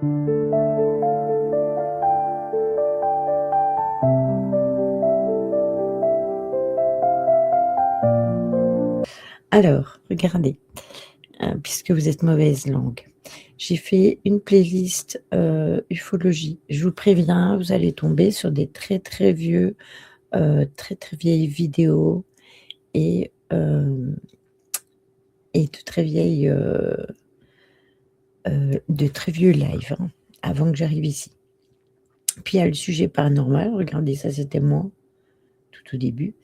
Alors, regardez, puisque vous êtes mauvaise langue, j'ai fait une playlist ufologie. Je vous préviens, vous allez tomber sur des très très vieux, très très vieilles vidéos et de très vieilles, de très vieux lives, hein, avant que j'arrive ici. Puis il y a le sujet paranormal, regardez, ça c'était moi, tout au début.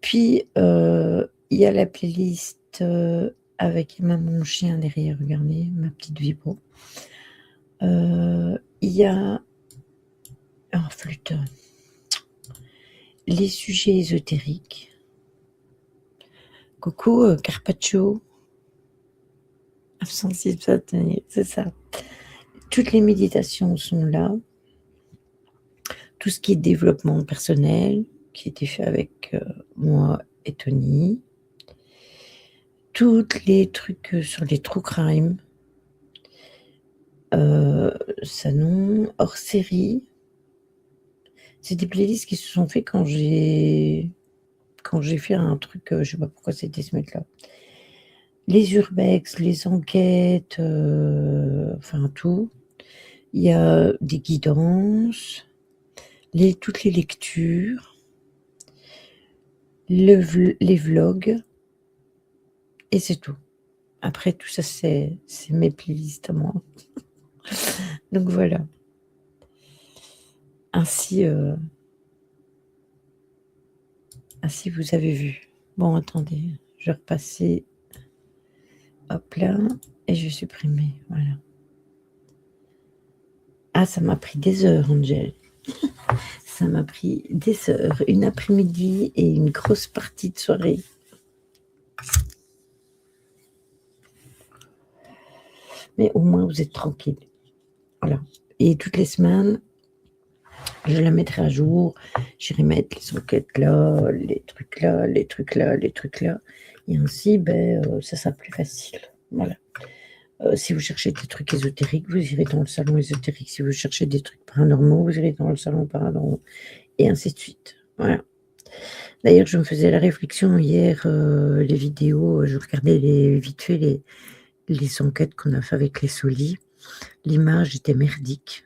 Puis il y a la playlist avec mon chien derrière, regardez, ma petite vibro. Il y a oh flûte, les sujets ésotériques. Coucou Carpaccio, absence satanée, c'est ça. Toutes les méditations sont là. Tout ce qui est développement personnel, qui a été fait avec moi et Tony. Tous les trucs sur les true crime. Ça non, hors série. C'est des playlists qui se sont faits quand j'ai fait un truc, je sais pas pourquoi c'était ce mec-là. Les urbex, les enquêtes, enfin tout. Il y a des guidances, toutes les lectures, les vlogs, et c'est tout. Après tout ça, c'est mes playlists à moi. Donc voilà. Ainsi vous avez vu. Bon, attendez, je vais repasser. Hop là, et je vais supprimer. Voilà. Ah, ça m'a pris des heures, Angel. Ça m'a pris des heures, une après-midi et une grosse partie de soirée. Mais au moins, vous êtes tranquille. Voilà. Et toutes les semaines, je la mettrai à jour. J'irai mettre les enquêtes là, les trucs là, les trucs là, les trucs là. Et ainsi, ça sera plus facile. Voilà. Si vous cherchez des trucs ésotériques, vous irez dans le salon ésotérique. Si vous cherchez des trucs paranormaux, vous irez dans le salon paranormal. Et ainsi de suite. Voilà. D'ailleurs, je me faisais la réflexion hier, les vidéos, je regardais vite fait les enquêtes qu'on a fait avec les solis. L'image était merdique,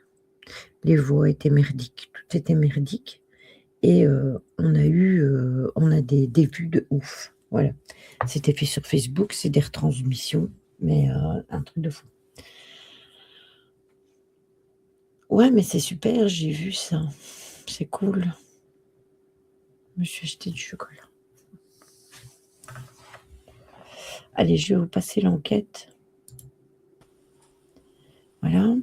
les voix étaient merdiques, tout était merdique. Et on a des vues de ouf. Voilà. C'était fait sur Facebook, c'est des retransmissions, mais un truc de fou. Ouais, mais c'est super, j'ai vu ça. C'est cool. Je me suis acheté du chocolat. Allez, je vais vous passer l'enquête. Voilà.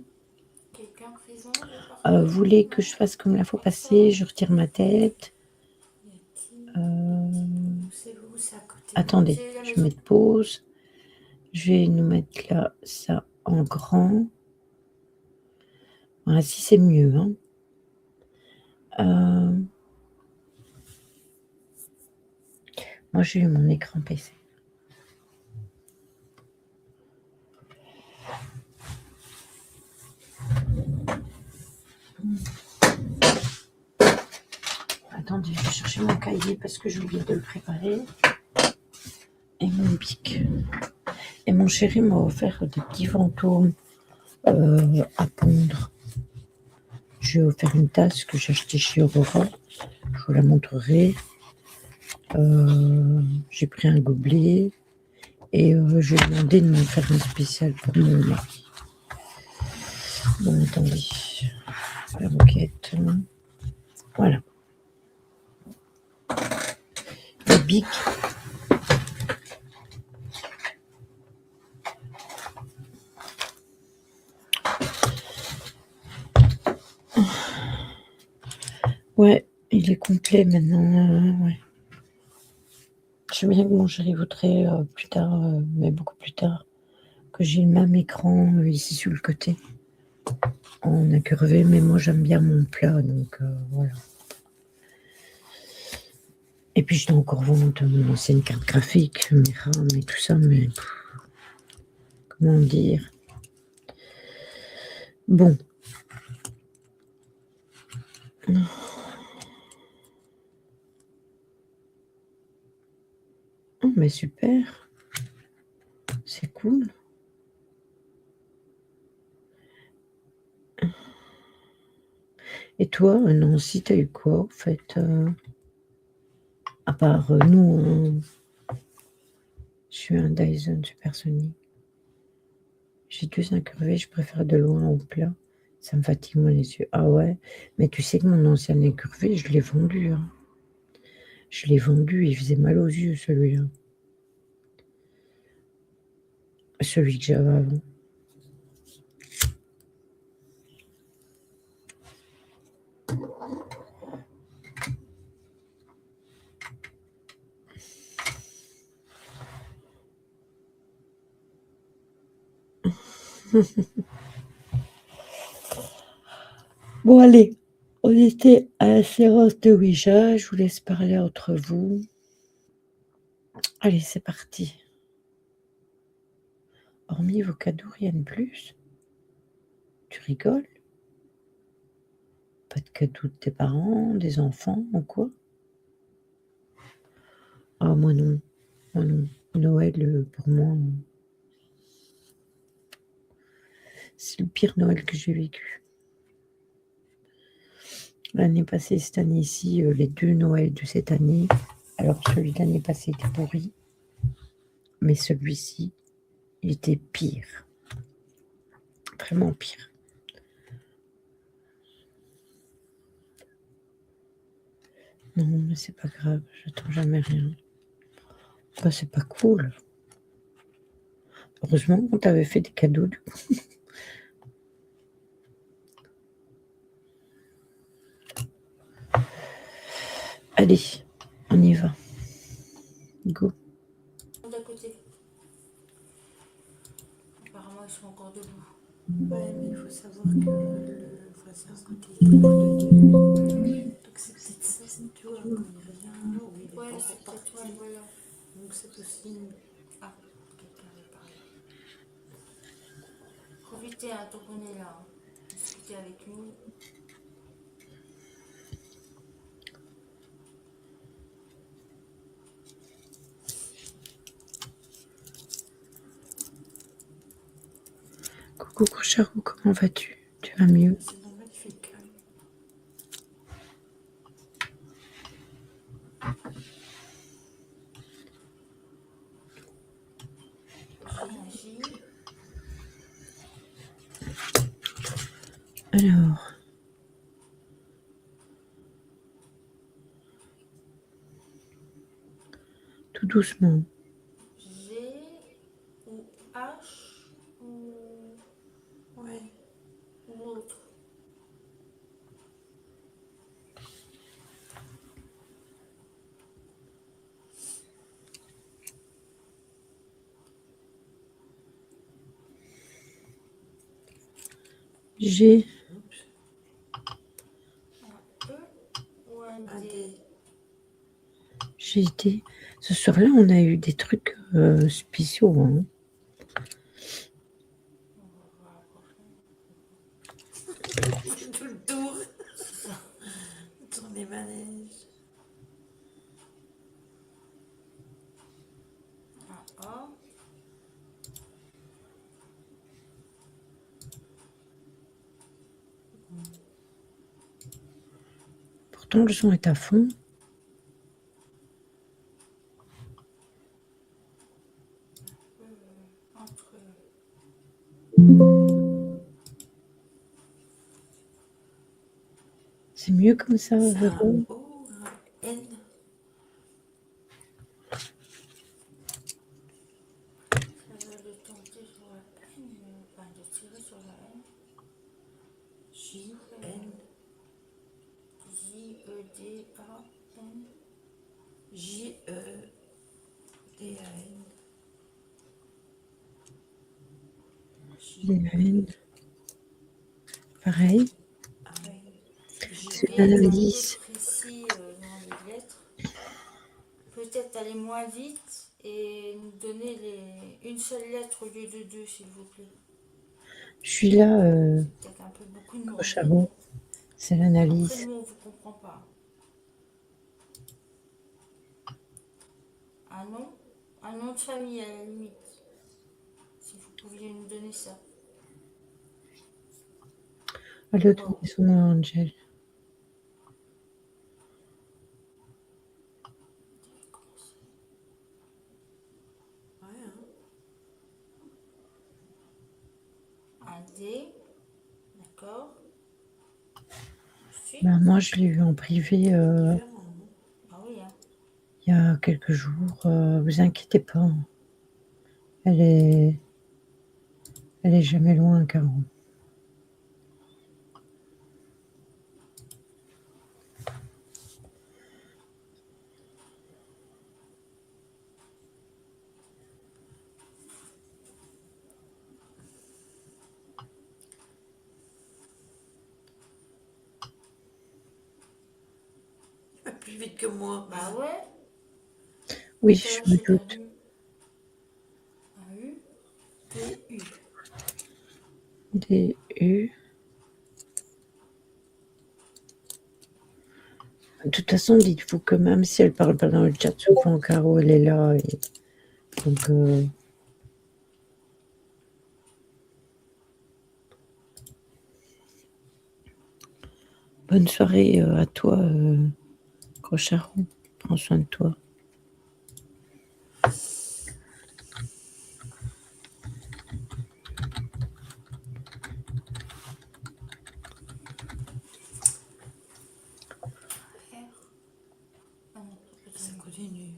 Vous voulez que je fasse comme la fois passée, je retire ma tête. Attendez, je vais mettre pause. Je vais nous mettre là, ça en grand. Voilà, si c'est mieux. Hein. Moi, j'ai eu mon écran PC. Attendez, je vais chercher mon cahier parce que j'ai oublié de le préparer. Et mon bic. Et mon chéri m'a offert des petits fantômes à pondre. Je vais offert une tasse que j'ai achetée chez Aurora. Je vous la montrerai. J'ai pris un gobelet. Et je lui ai demandé de me faire un spécial pour mon mari. Bon, attendez. La roquette. Voilà. Le bic. Ouais, il est complet maintenant. Ouais. Je sais bien que mon chéri voudrait plus tard, mais beaucoup plus tard, que j'ai le même écran ici sur le côté. On a crevé, mais moi j'aime bien mon plat, donc voilà. Et puis je dois encore vendre mon ancienne carte graphique, mes RAM et tout ça, mais comment dire, Bon. Oh, mais super. C'est cool. Et toi, Nancy, t'as eu quoi, en fait à part nous, je suis un Dyson supersonique. J'ai 2 incurvés, je préfère de loin au plat. Ça me fatigue moins les yeux. Ah ouais, mais tu sais que mon ancien incurvé, je l'ai vendu. Hein. Je l'ai vendu, il faisait mal aux yeux, celui-là. Celui que j'avais avant. Bon, allez, on était à la séance de Ouija. Je vous laisse parler entre vous. Allez, c'est parti. Hormis vos cadeaux, rien de plus. Tu rigoles? Pas de cadeaux de tes parents, des enfants ou quoi? Ah, moi non. Moi non. Noël, pour moi, c'est le pire Noël que j'ai vécu. L'année passée, cette année-ci, les 2 Noëls de cette année, alors celui de l'année passée était pourri, mais celui-ci, il était pire. Vraiment pire. Non, mais c'est pas grave, j'attends jamais rien. Bah, c'est pas cool. Heureusement qu'on t'avait fait des cadeaux, du coup. Allez, on y va. Go. D'à côté. Apparemment, ils sont encore debout. Ouais, mais il faut savoir que le voisin à côté il travaille de nuit. Donc c'est peut-être ça, tu vois, quand il revient, ou il est Ouais, pas c'est encore peut-être, parti. ouais, voilà. Donc c'est possible. Ah, quelqu'un veut parler. Profitez, hein, tant qu'on est là. Hein. Discutez avec nous. Coucou, Coucharou, comment vas-tu? Tu vas mieux? C'est normal, il fait calme. J. Alors, tout doucement. G ou H ou Ouais. autre. J'ai Oups. Un E ou un Un D. D. j'ai été. Ce soir-là, on a eu des trucs spéciaux. Hein. On va voir la prochaine. C'est tout le tour. C'est ça. Tourne les manèges. Un A. Pourtant, le son est à fond. Entre. C'est mieux comme ça, C'est un Véro. O, un N. Ça va le tenter sur la N. Enfin, de tirer sur la N. J, N. J, E, D, A, N. J, E, D, A, N. J'ai une. Pareil. Je C'est vais un être un peu indice. précis dans les lettres. Peut-être aller moins vite et nous donner une seule lettre au lieu de deux, s'il vous plaît. Je suis là. de me Cocharo, regarder. c'est Après, l'analyse. nous, on vous comprend pas. Un nom de famille à la limite. Si vous pouviez nous donner ça. Elle a Bon, donné son nom à Angel. Ouais, hein. un D. D'accord. Ensuite. Ben, moi, je l'ai eu en privé Différent, non? Ah oui, hein. il y a quelques jours. Vous inquiétez pas. Elle est jamais loin, Caro. Il va plus vite que moi. Bah ouais. Oui, Tout à je l'heure, me j'ai doute. perdu un U. T-U. Des U. De toute façon, dites-vous que même si elle parle pas dans le chat, souvent Caro, elle est là. Et donc, bonne soirée à toi, Crocharon. Prends soin de toi. R. Ah non, Ça continue.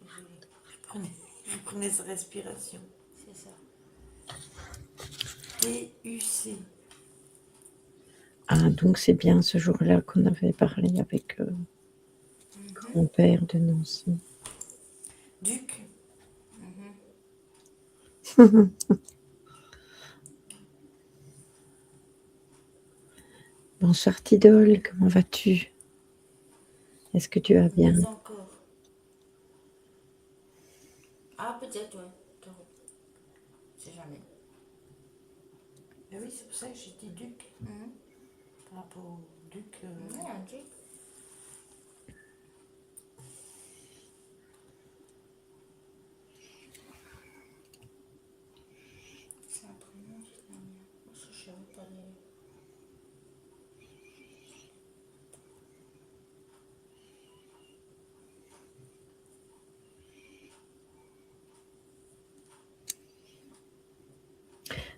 continue. Désolée. Je prenais sa respiration. C'est ça. T-U-C. Ah, donc c'est bien ce jour-là qu'on avait parlé avec grand-père de Nancy. Duc. Bonsoir Tidole, comment vas-tu? Est-ce que tu vas bien? Mais encore. Ah, peut-être, ouais. Taureau. C'est jamais. Ah oui, c'est pour ça que j'ai dit Duc. Par rapport au Duc. Ouais, un Duc. C'est un prénom, c'est un mien. Parce que je savais pas les.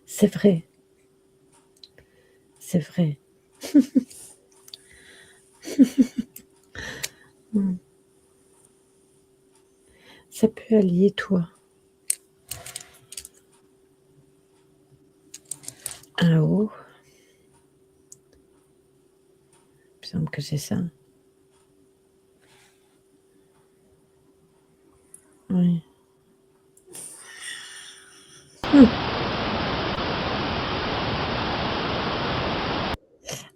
C'est vrai. C'est vrai. Ça peut allier toi. Un O. Il me semble que c'est ça. Oui.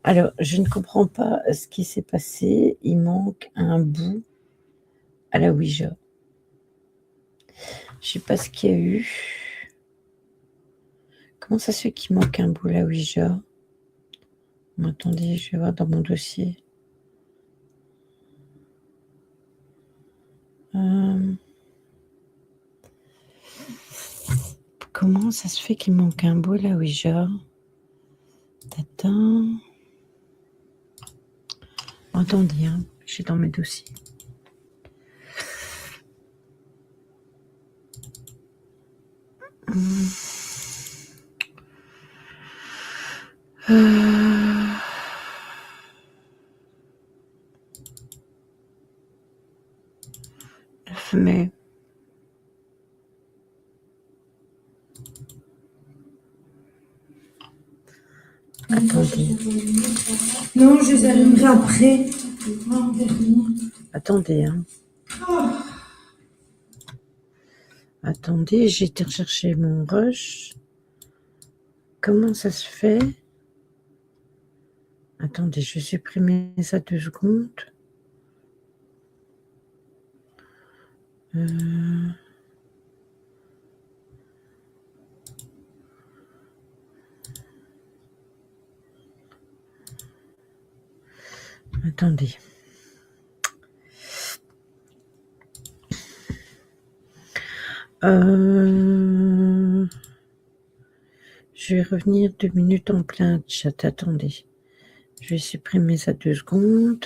Alors, je ne comprends pas ce qui s'est passé. Il manque un bout à la Ouija. Je sais pas ce qu'il y a eu. Comment ça se fait qu'il manque un bout à la Ouija? Attendez, je vais voir dans mon dossier. Comment ça se fait qu'il manque un bout à la Ouija? Attends. Attendez, hein, je suis dans mes dossiers. Mais attendez. Non, je les allumerai après. Attendez, hein. Attendez, j'ai été rechercher mon rush. Comment ça se fait? Attendez, je vais supprimer ça 2 secondes. Attendez. Je vais revenir 2 minutes en plein chat. Attendez. Je vais supprimer ça 2 secondes.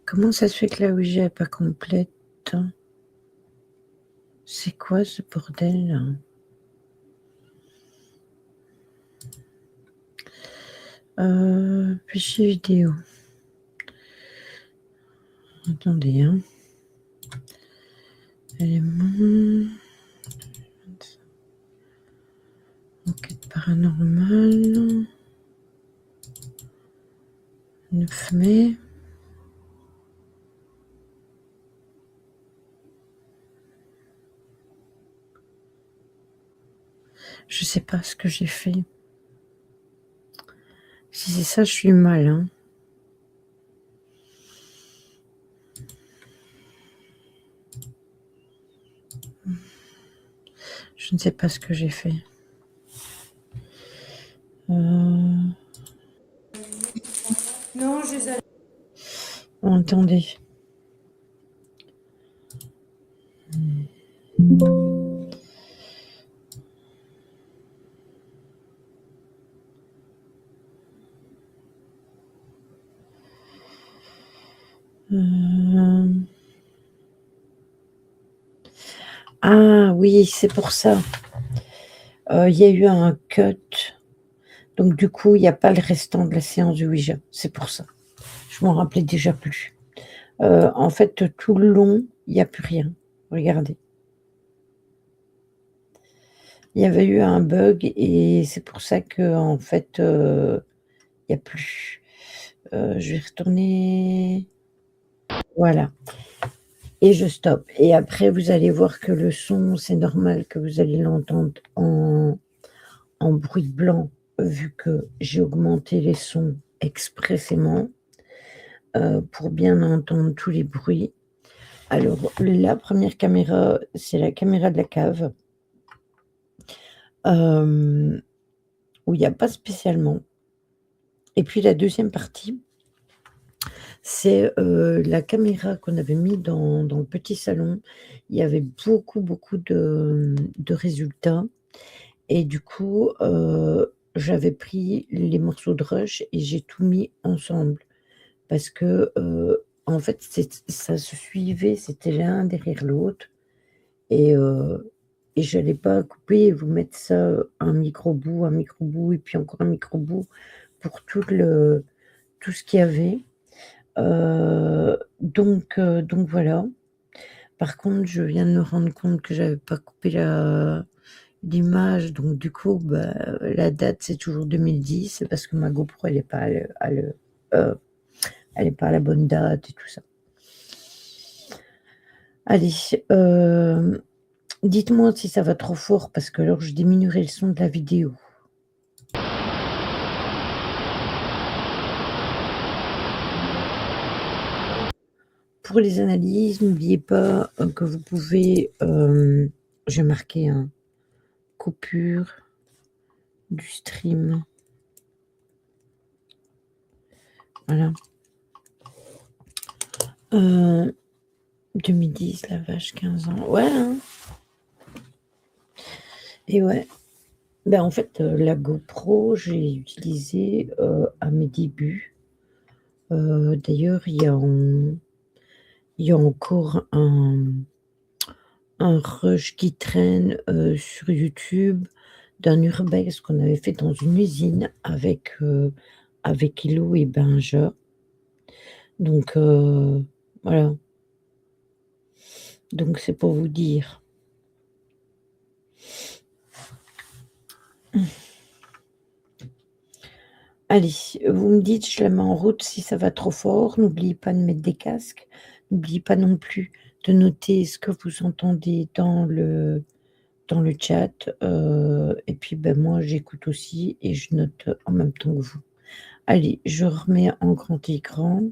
Comment ça se fait que la Ouija n'est pas complète? C'est quoi ce bordel là? Fichier vidéo. Attendez, hein. Éléments. Enquête paranormale. 9 mai. Je sais pas ce que j'ai fait. Si c'est ça, je suis mal, hein. Je ne sais pas ce que j'ai fait. Non, je les ai... Attendez. Ah oui, c'est pour ça. Il y a eu un cut. Donc du coup, il n'y a pas le restant de la séance du Ouija. C'est pour ça. Je m'en rappelais déjà plus. En fait, tout le long, il n'y a plus rien. Regardez. Il y avait eu un bug et c'est pour ça que en fait, il n'y a plus. Je vais retourner. Voilà. Et je stoppe. Et après, vous allez voir que le son, c'est normal que vous allez l'entendre en bruit blanc, vu que j'ai augmenté les sons expressément pour bien entendre tous les bruits. Alors, la première caméra, c'est la caméra de la cave, où il n'y a pas spécialement. Et puis la deuxième partie, c'est la caméra qu'on avait mis dans le petit salon. Il y avait beaucoup de résultats et du coup, j'avais pris les morceaux de rush et j'ai tout mis ensemble parce que, en fait, ça se suivait, c'était l'un derrière l'autre et j'allais pas couper et vous mettre ça, un micro-bout et puis encore un micro-bout pour tout ce qu'il y avait. Donc voilà. Par contre, je viens de me rendre compte que j'avais pas coupé l'image, donc du coup, bah, la date, c'est toujours 2010. C'est parce que ma GoPro, elle est pas elle est pas à la bonne date et tout ça. Allez, dites-moi si ça va trop fort parce que alors je diminuerai le son de la vidéo. Pour les analyses, n'oubliez pas que vous pouvez, je vais marquer un coupure du stream. Voilà. 2010, la vache, 15 ans. Ouais, hein. Et ouais. Ben, en fait, la GoPro, j'ai utilisé à mes débuts. D'ailleurs, il y a encore un rush qui traîne sur YouTube d'un urbex qu'on avait fait dans une usine avec Hello et Benja. Donc voilà. Donc c'est pour vous dire. Allez, vous me dites, je la mets en route si ça va trop fort. N'oubliez pas de mettre des casques. N'oubliez pas non plus de noter ce que vous entendez dans le chat. Et puis ben, moi, j'écoute aussi et je note en même temps que vous. Allez, je remets en grand écran.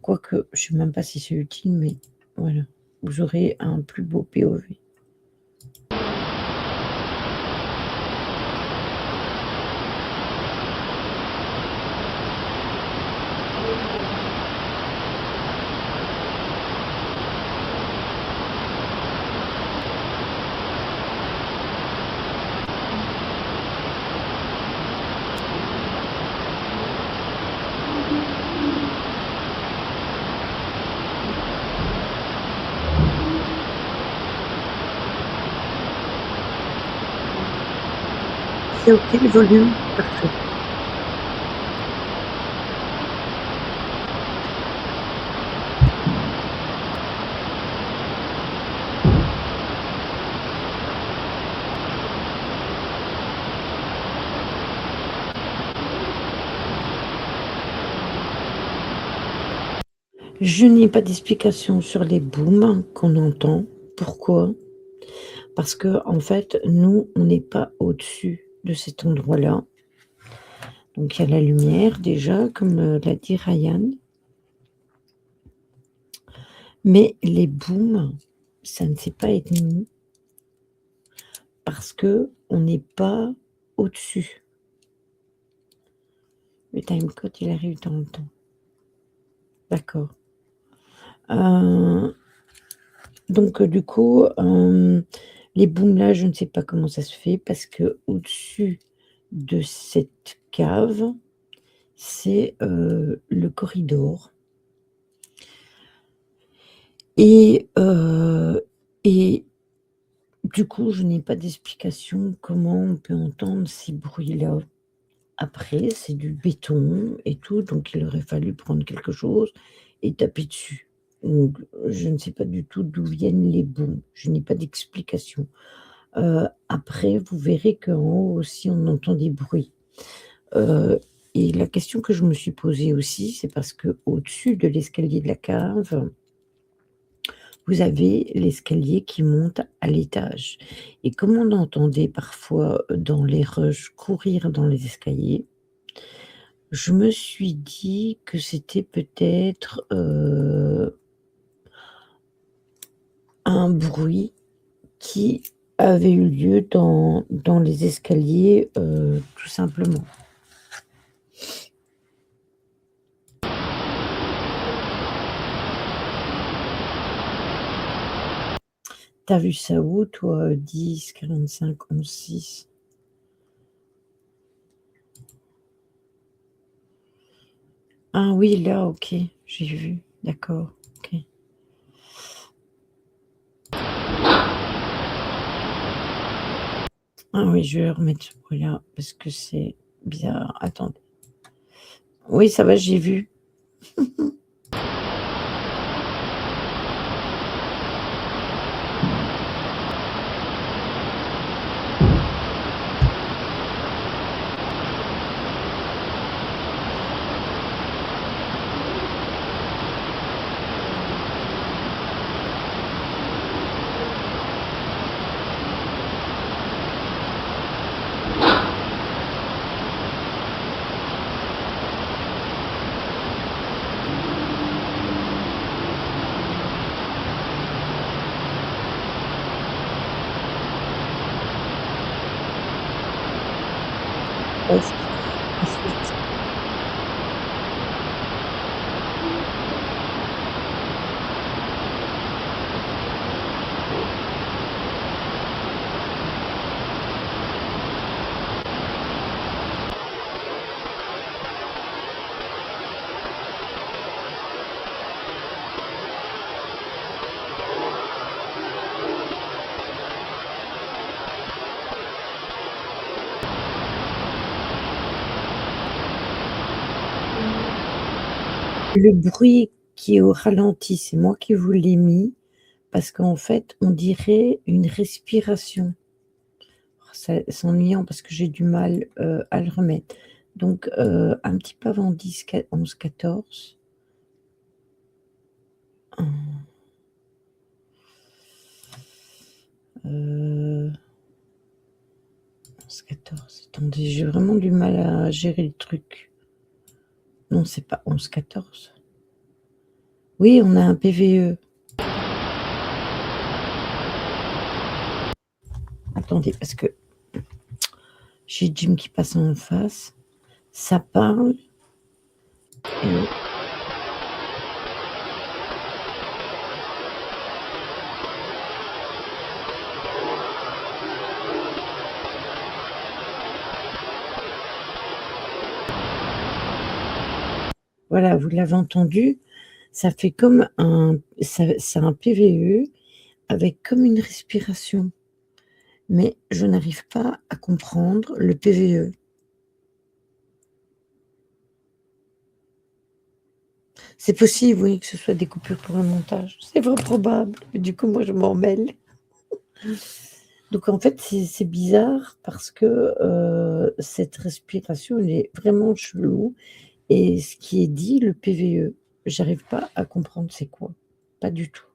Quoique, je ne sais même pas si c'est utile, mais voilà. Vous aurez un plus beau POV. C'est OK le volume? Parfait. Je n'ai pas d'explication sur les booms qu'on entend. Pourquoi? Parce qu'en fait, nous, on n'est pas au-dessus de cet endroit-là. Donc il y a la lumière déjà, comme, l'a dit Ryan. Mais les booms, ça ne sait pas être nous, parce qu'on n'est pas au-dessus. Le timecode, il arrive dans le temps. D'accord. Donc du coup, les booms là, je ne sais pas comment ça se fait parce qu'au-dessus de cette cave, c'est, le corridor et du coup, je n'ai pas d'explication comment on peut entendre ces bruits-là. Après, c'est du béton et tout, donc il aurait fallu prendre quelque chose et taper dessus. Donc je ne sais pas du tout d'où viennent les booms, je n'ai pas d'explication. Après, vous verrez qu'en haut aussi, on entend des bruits. Heu et la question que je me suis posée aussi, c'est parce qu'au-dessus de l'escalier de la cave, vous avez l'escalier qui monte à l'étage et comme on entendait parfois, dans les rushs courir dans les escaliers, je me suis dit que c'était peut-être, un bruit qui avait eu lieu dans les escaliers, tout simplement. Tu as vu ça où toi, 10-45-11-6? Ah oui, là, OK, j'ai vu, d'accord, OK. Ah oui, je vais remettre ce bruit-là parce que c'est bizarre. Attendez. Oui, ça va, j'ai vu. Est-ce est-ce que le bruit qui est au ralenti, c'est moi qui vous l'ai mis parce qu'en fait, on dirait une respiration. C'est ennuyant parce que j'ai du mal, à le remettre. Donc, un petit peu avant 10-11-14. Heu, 11-14, attendez, j'ai vraiment du mal à gérer le truc. Non, c'est pas 11-14. Oui, on a un PVE. Attendez, parce que j'ai Jim qui passe en face, ça parle et voilà, vous l'avez entendu? Ça fait comme un ça c'est un PVE avec comme une respiration. mais je n'arrive pas à comprendre le PVE. C'est possible, oui, que ce soit des coupures pour le montage. C'est fort probable. Du coup, moi, je m'en mêle. Donc, en fait, c'est bizarre parce que cette respiration, elle est vraiment chelou. Et ce qui est dit, le PVE, j'arrive pas à comprendre c'est quoi. Pas du tout.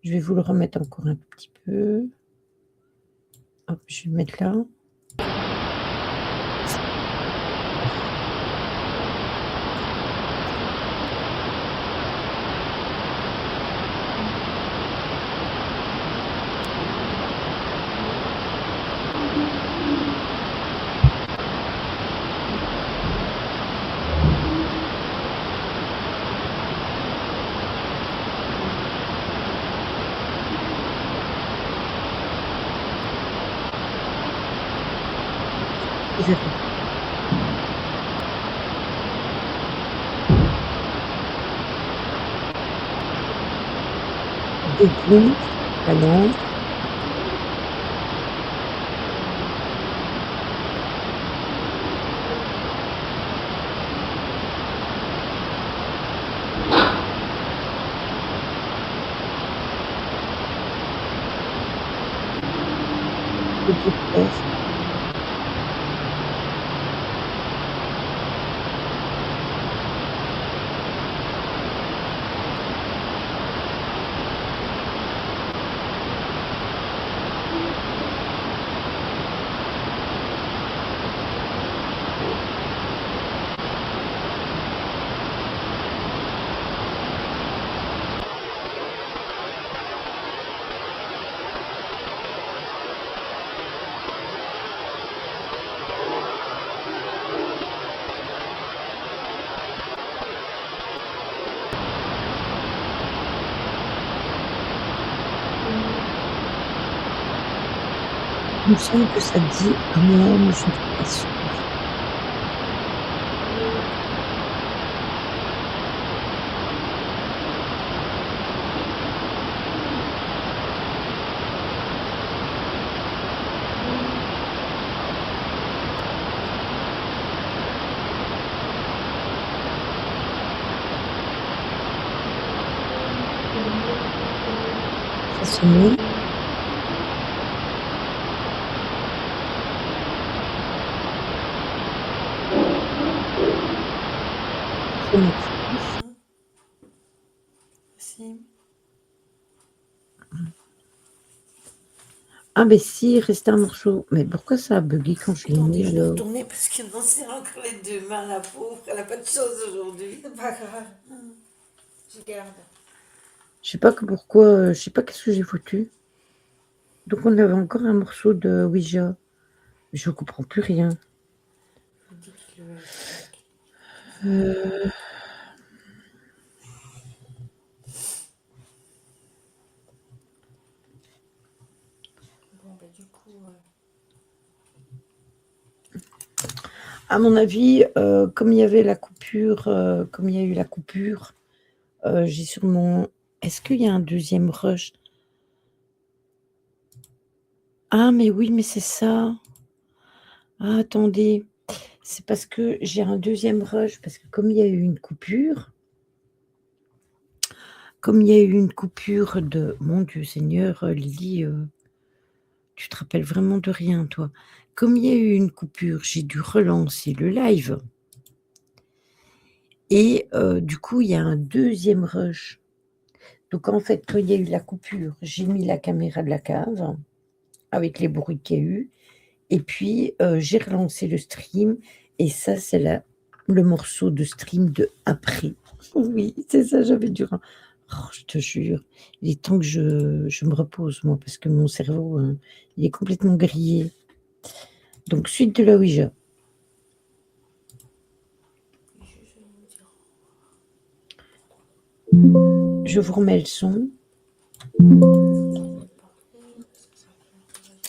Je vais vous le remettre encore un petit peu. Hop, je vais le mettre là. Vous avez dégonfle la langue. Le décoiffe. Il me semble que ça dit à moi, mais je ne suis pas sûre. Ça sonnait. Ça sonne plus. Si. Ah, mais si, il restait un morceau. Mais pourquoi ça a bugué quand je l'ai mis Attendez, je vais alors? retourner parce que non, c'est encore les deux mains, la pauvre. Elle a pas de chance aujourd'hui. C'est pas grave. Je garde. Je sais pas que pourquoi, je sais pas qu'est-ce que j'ai foutu. Donc on avait encore un morceau de Ouija. Je comprends plus rien. Je dis qu'il le sac. Euh, Bon, bah du coup, à mon avis, comme il y avait la coupure, comme il y a eu la coupure, j'ai sûrement. Est-ce qu'il y a un deuxième rush? Ah, mais oui, mais c'est ça. Ah, attendez, c'est parce que j'ai un deuxième rush, parce que comme il y a eu une coupure, de mon Dieu Seigneur, Lydie, tu te rappelles vraiment de rien, toi. Comme il y a eu une coupure, j'ai dû relancer le live et du coup, il y a un deuxième rush. Donc en fait, quand il y a eu la coupure, j'ai mis la caméra de la cave avec les bruits qu'il y a eu et puis, j'ai relancé le stream et ça, c'est le morceau de stream de après. Oui, c'est ça, j'avais dû ren oh, je te jure, il est temps que je me repose moi parce que mon cerveau, il est complètement grillé. Donc suite de la Ouija. je vais vous dire. Je vous remets le son. On est parfait, parce que ça fait un travail.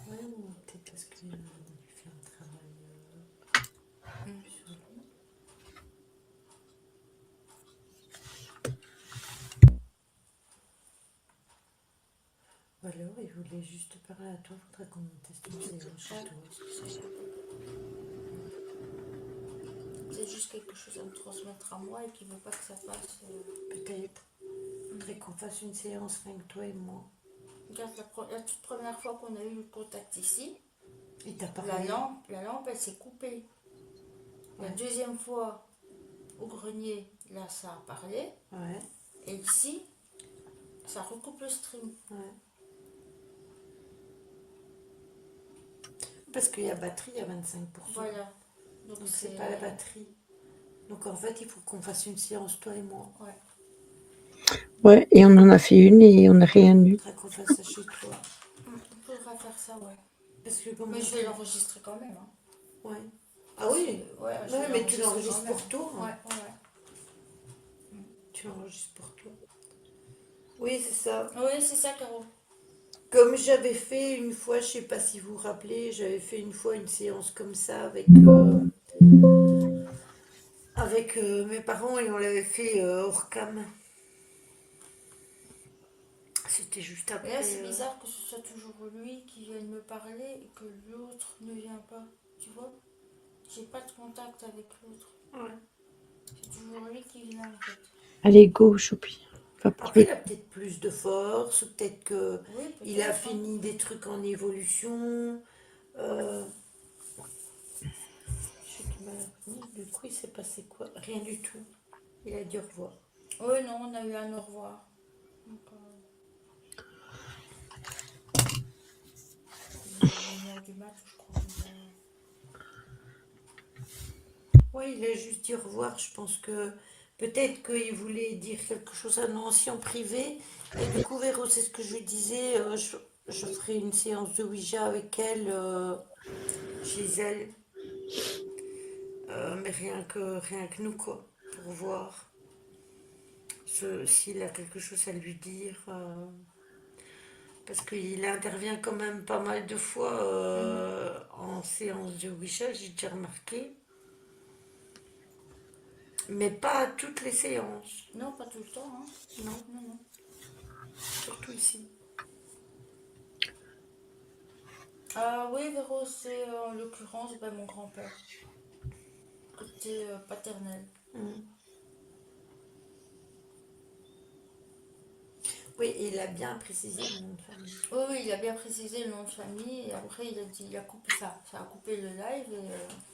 Ouais, ou peut-être parce qu'on a dû faire un travail sur lui. Bah, alors, il voulait juste parler à toi, faudrait qu'on teste une séance chez toi. C'est juste quelque chose à me transmettre à moi et qui veut pas que ça passe. Peut-être. Faudrait qu'on fasse une séance rien que toi et moi. Regarde, la toute première fois qu'on a eu le contact ici, Il t'a la parlé. lampe, elle s'est coupée. La Ouais. deuxième fois, au grenier, là, ça a parlé. Ouais, Et ici, ça recoupe le stream. ouais. Parce qu'il y a batterie à 25%. Voilà. Donc c'est pas la batterie. Donc en fait, il faut qu'on fasse une séance, toi et moi. Ouais. Ouais, et on en a fait une et on n'a rien eu. Il faudra qu'on fasse ça chez toi. On pourra faire ça, ouais. Parce que comme Mais je vais l'enregistrer quand même. Hein. Ouais. Ah oui. Ouais, je Ouais, vais mais tu l'enregistrer l'enregistres quand même. pour toi. Hein. Ouais, ouais. Tu l'enregistres pour toi. Oui, c'est ça. Oui, c'est ça, Caro. Comme j'avais fait une fois, je sais pas si vous vous rappelez, j'avais fait une fois une séance comme ça avec mes parents et on l'avait fait hors cam. C'était juste Et après. là, c'est bizarre que ce soit toujours lui qui vienne me parler et que l'autre ne vient pas. Tu vois? J'ai pas de contact avec l'autre. Ouais. C'est toujours lui qui vient, en fait. Allez, go, Choupi. Va pour Après, le... il a peut-être plus de force, ou peut-être que Oui, il a peut-être, hein. fini des trucs en évolution. Je sais qu'il m'a revenu. Du coup, il s'est passé quoi? Rien du tout. Il a dit au revoir. Oui, non, on a eu un au revoir. Donc, il est 1h du mat, je crois. Ouais, il a juste dit au revoir. Je pense que peut-être qu'il voulait dire quelque chose à Nancy en privé. Et du coup, Véro, c'est ce que je lui disais. Je ferai une séance de Ouija avec elle chez elle. Mais rien que nous, quoi. Pour voir s'il a quelque chose à lui dire. Parce qu'il intervient quand même pas mal de fois en séance de Ouija, j'ai déjà remarqué. Mais pas à toutes les séances. Non, pas tout le temps, hein. Non, Non, non. surtout ici. Ah oui, Véro, c'est en l'occurrence mon grand-père. Côté paternel. Oui, et il a bien précisé le nom de famille. Oui, oui, il a bien précisé le nom de famille et après il a dit, il a coupé ça. Ça a coupé le live et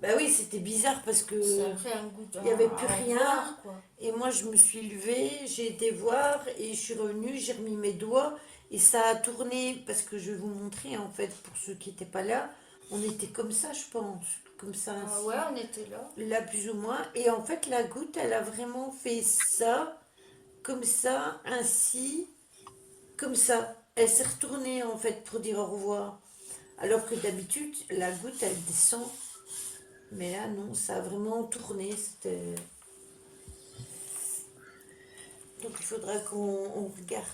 Bah oui, c'était bizarre parce que ça a pris un goût il n'y avait plus à rien. voir, quoi. Et moi, je me suis levée, j'ai été voir et je suis revenue, j'ai remis mes doigts et ça a tourné parce que je vais vous montrer en fait pour ceux qui n'étaient pas là. On était comme ça, je pense, comme ça. Ah Ainsi. ouais, on était là. Là, plus ou moins. Et en fait, la goutte, elle a vraiment fait ça, comme ça, ainsi, comme ça. Elle s'est retournée en fait pour dire au revoir. Alors que d'habitude, la goutte, elle descend. Mais là, non, ça a vraiment tourné. C'était. Donc il faudra qu'on regarde,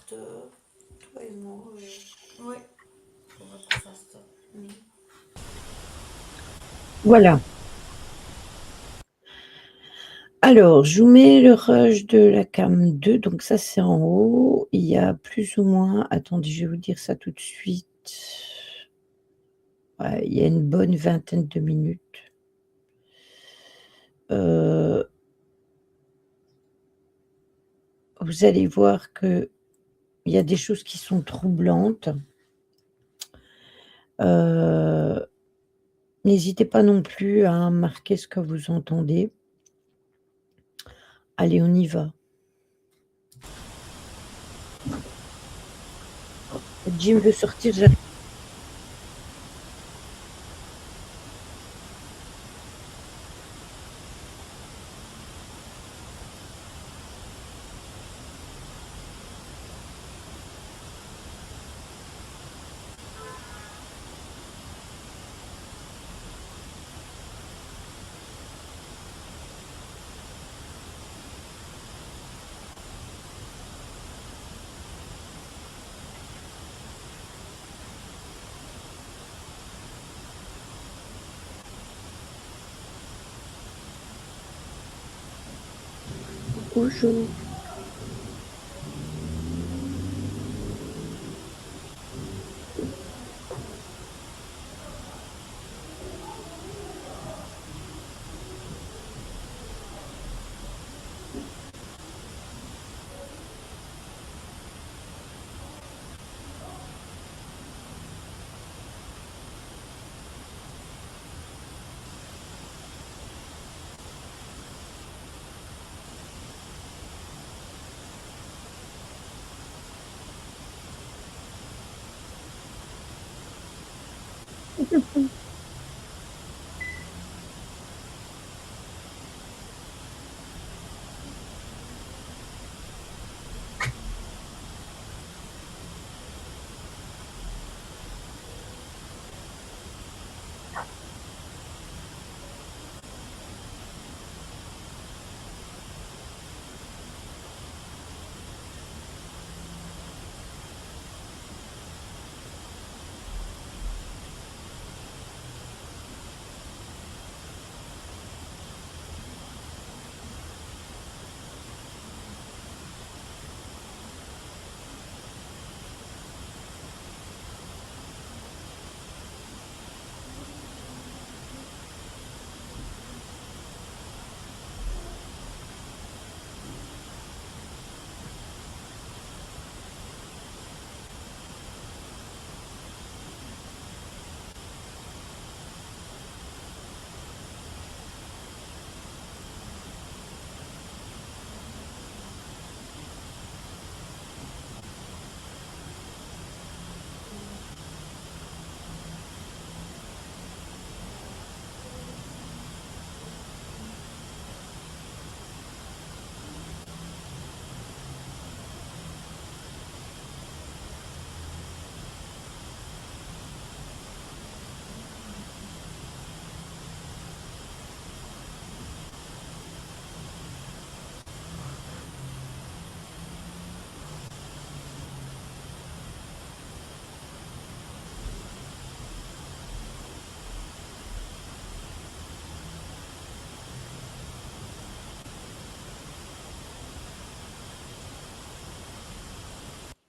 toi et moi. Oui, faudrait qu'on fasse ça. Voilà. Alors, je vous mets le rush de la cam 2. Donc ça, c'est en haut. Il y a plus ou moins... Attendez, je vais vous dire ça tout de suite. Ouais, il y a une bonne vingtaine de minutes. Vous allez voir qu'il y a des choses qui sont troublantes. N'hésitez pas non plus à marquer ce que vous entendez. Allez, on y va. Jim veut sortir, j'arrive. Bonjour.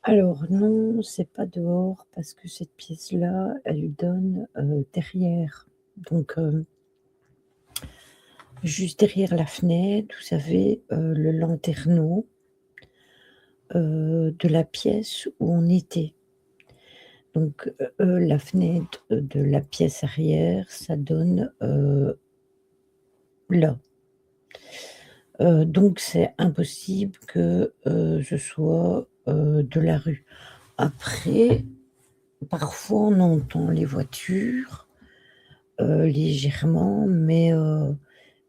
Alors non, c'est pas dehors parce que cette pièce-là, elle donne, derrière. Donc, juste derrière la fenêtre, vous savez, le lanterneau, de la pièce où on était. Donc, la fenêtre de la pièce arrière, ça donne, là. Donc c'est impossible que, je sois, de la rue. Après, parfois on entend les voitures, légèrement, mais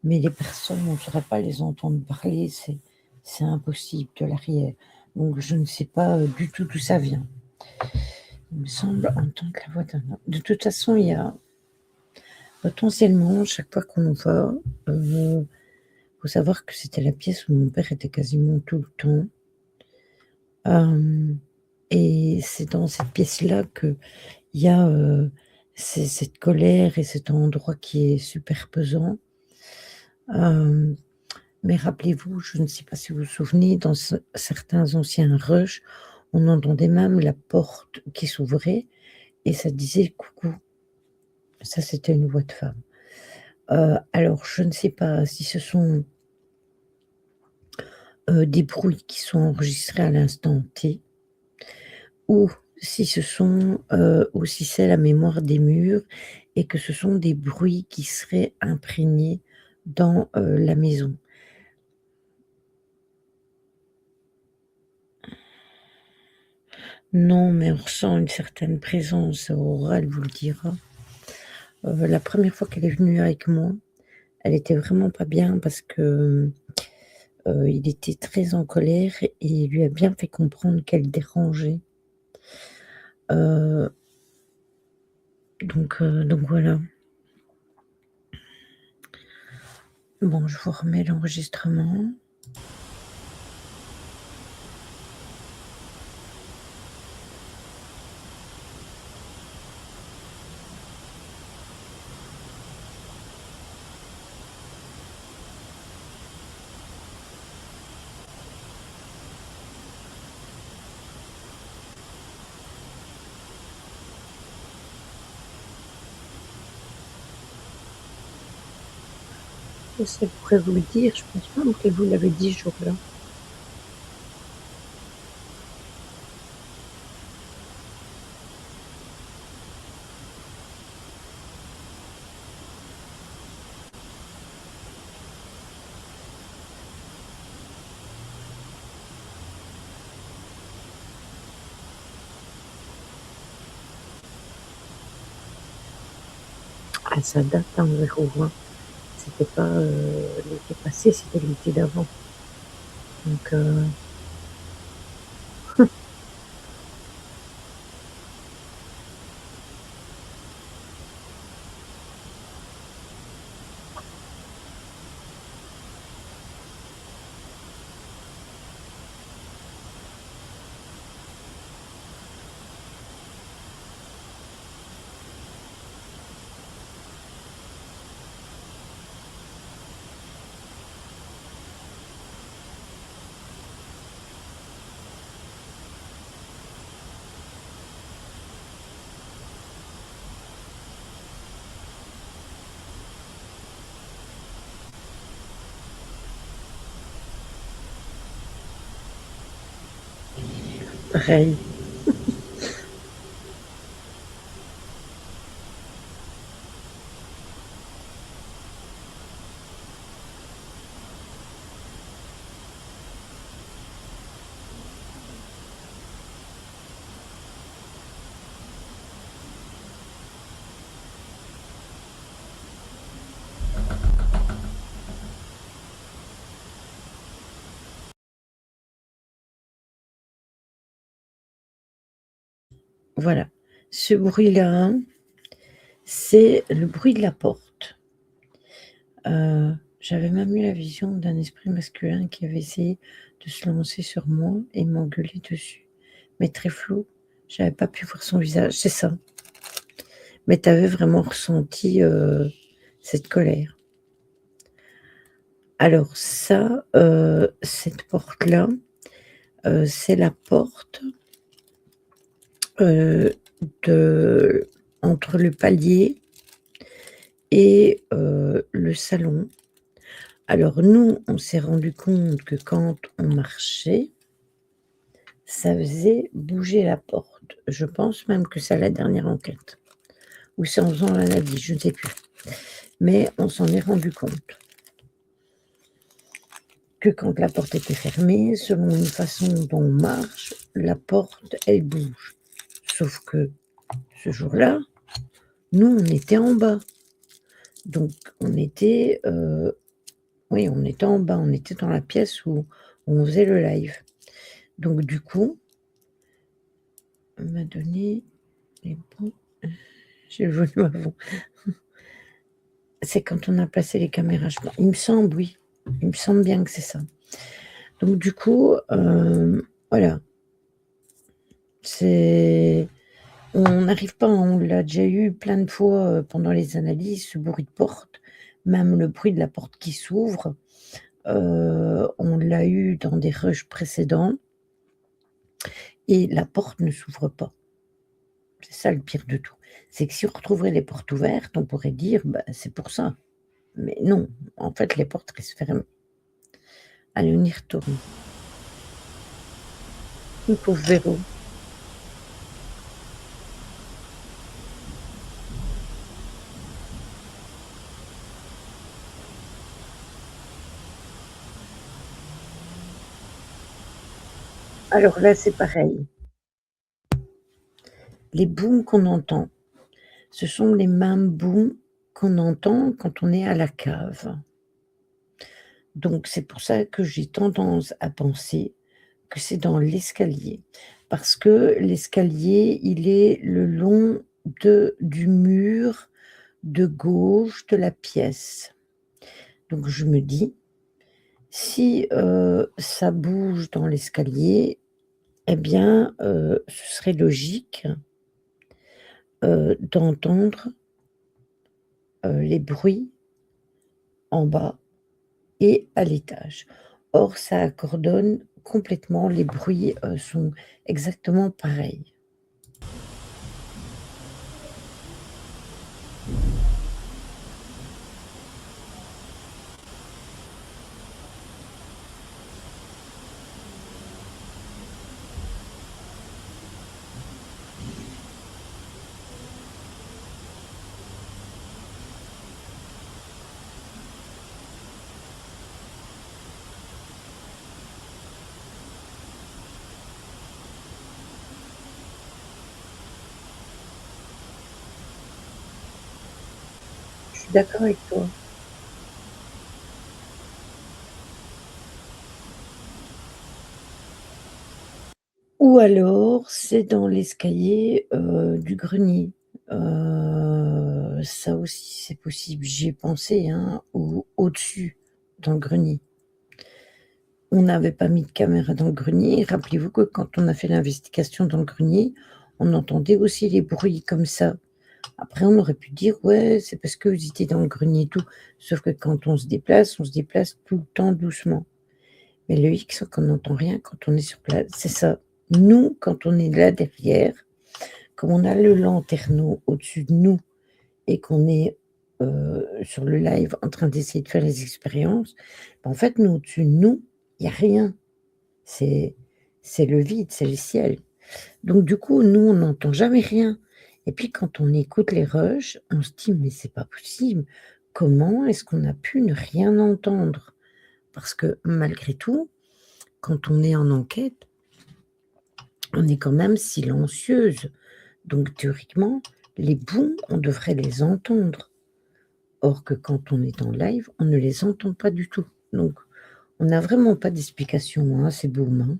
les personnes, on ne saurait pas les entendre parler, c'est impossible de l'arrière. Donc je ne sais pas, du tout d'où ça vient. Il me semble entendre la voix d'un homme. De toute façon, il y a potentiellement, chaque fois qu'on va, faut savoir que c'était la pièce où mon père était quasiment tout le temps. Hem Et c'est dans cette pièce-là qu'il y a, cette colère et cet endroit qui est super pesant. Hem, mais rappelez-vous, je ne sais pas si vous vous souvenez, dans certains anciens rushs, on entendait même la porte qui s'ouvrait et ça disait: «Coucou». Ça, c'était une voix de femme. Alors je ne sais pas si ce sont, des bruits qui sont enregistrés à l'instant T ou si c'est la mémoire des murs et que ce sont des bruits qui seraient imprégnés dans, la maison. Non, mais on ressent une certaine présence, Aurora, elle vous le dira. La première fois qu'elle est venue avec moi, elle était vraiment pas bien parce que, il était très en colère et il lui a bien fait comprendre qu'elle dérangeait. Heu, donc voilà. Bon, je vous remets l'enregistrement. Ça, elle pourrait vous le dire, je pense pas qu'elle vous l'avait dit ce jour-là. ça date, hein, Véro, hein. C'était pas l'été passé, c'était l'été d'avant. Donc, pareil. Voilà. Ce bruit-là, c'est le bruit de la porte. J'avais même eu la vision d'un esprit masculin qui avait essayé de se lancer sur moi et m'engueuler dessus. Mais très flou, j'avais pas pu voir son visage, c'est ça. Mais tu avais vraiment ressenti cette colère. Alors ça, cette porte-là, c'est la porte entre le palier et le salon. Alors nous, on s'est rendu compte que quand on marchait, ça faisait bouger la porte. Je pense même que c'est la dernière enquête. Ou c'est en faisant l'analyse, je ne sais plus. Mais on s'en est rendu compte. Que quand la porte était fermée, selon une façon dont on marche, la porte, elle bouge. Sauf que ce jour-là, nous, on était en bas. Donc, on était en bas. On était dans la pièce où on faisait le live. Donc, du coup, on m'a donné les bons. J'ai le volume avant. C'est quand on a placé les caméras, je pense. Il me semble, oui. Il me semble bien que c'est ça. Donc, du coup, voilà. On n'arrive pas, on l'a déjà eu plein de fois pendant les analyses, ce bruit de porte, même le bruit de la porte qui s'ouvre. On l'a eu dans des rushs précédents et la porte ne s'ouvre pas. C'est ça le pire de tout. C'est que si on retrouverait les portes ouvertes, on pourrait dire bah, c'est pour ça. Mais non, en fait, les portes restent fermées. Allez, on y retourne. Le pauvre Véro. Alors là, c'est pareil. Les booms qu'on entend, ce sont les mêmes booms qu'on entend quand on est à la cave. Donc c'est pour ça que j'ai tendance à penser que c'est dans l'escalier. Parce que l'escalier, il est le long du mur de gauche de la pièce. Donc je me dis, si ça bouge dans l'escalier, eh bien, ce serait logique d'entendre les bruits en bas et à l'étage. Or, ça coordonne complètement, les bruits sont exactement pareils. suis d'accord avec toi. Ou alors, c'est dans l'escalier, du grenier. Ça aussi, c'est possible. J'y ai pensé, hein, ou au-dessus, dans le grenier. On n'avait pas mis de caméra dans le grenier. Rappelez-vous que quand on a fait l'investigation dans le grenier, on entendait aussi les bruits comme ça. Après, on aurait pu dire: «Ouais, c'est parce que vous étiez dans le grenier et tout». Sauf que quand on se déplace tout le temps doucement. Mais le hic, c'est qu'on n'entend rien quand on est sur place. C'est ça. Nous, quand on est là derrière, comme on a le lanterneau au-dessus de nous et qu'on est, sur le live en train d'essayer de faire les expériences, bah, en fait, nous, au-dessus de nous, il y a rien. C'est c'est le vide, c'est le ciel. Donc du coup, nous, on n'entend jamais rien et puis quand on écoute les rushs, on se dit: «Mais c'est pas possible. Comment est-ce qu'on a pu ne rien entendre?» Parce que malgré tout, quand on est en enquête, on est quand même silencieuse. Donc théoriquement, les bons, on devrait les entendre. Or que quand on est en live, on ne les entend pas du tout. Donc on n'a vraiment pas d'explication, hein, c'est boum, hein.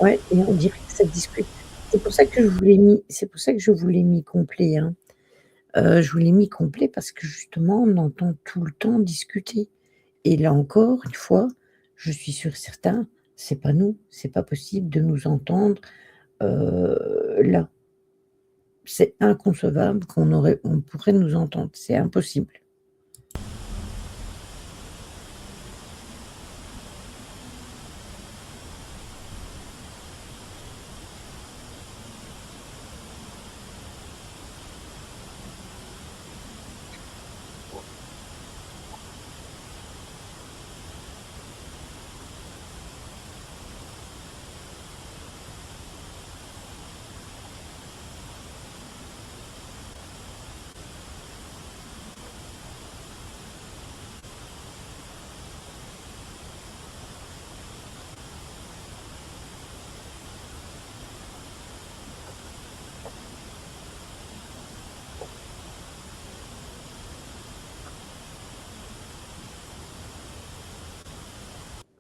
Ouais et on dirait que ça discute. C'est pour ça que je vous l'ai mis complet, hein. Je vous l'ai mis complet parce que justement, on entend tout le temps discuter et là encore une fois, je suis sûre et certain, c'est pas nous, c'est pas possible de nous entendre, là. C'est inconcevable on pourrait nous entendre, c'est impossible.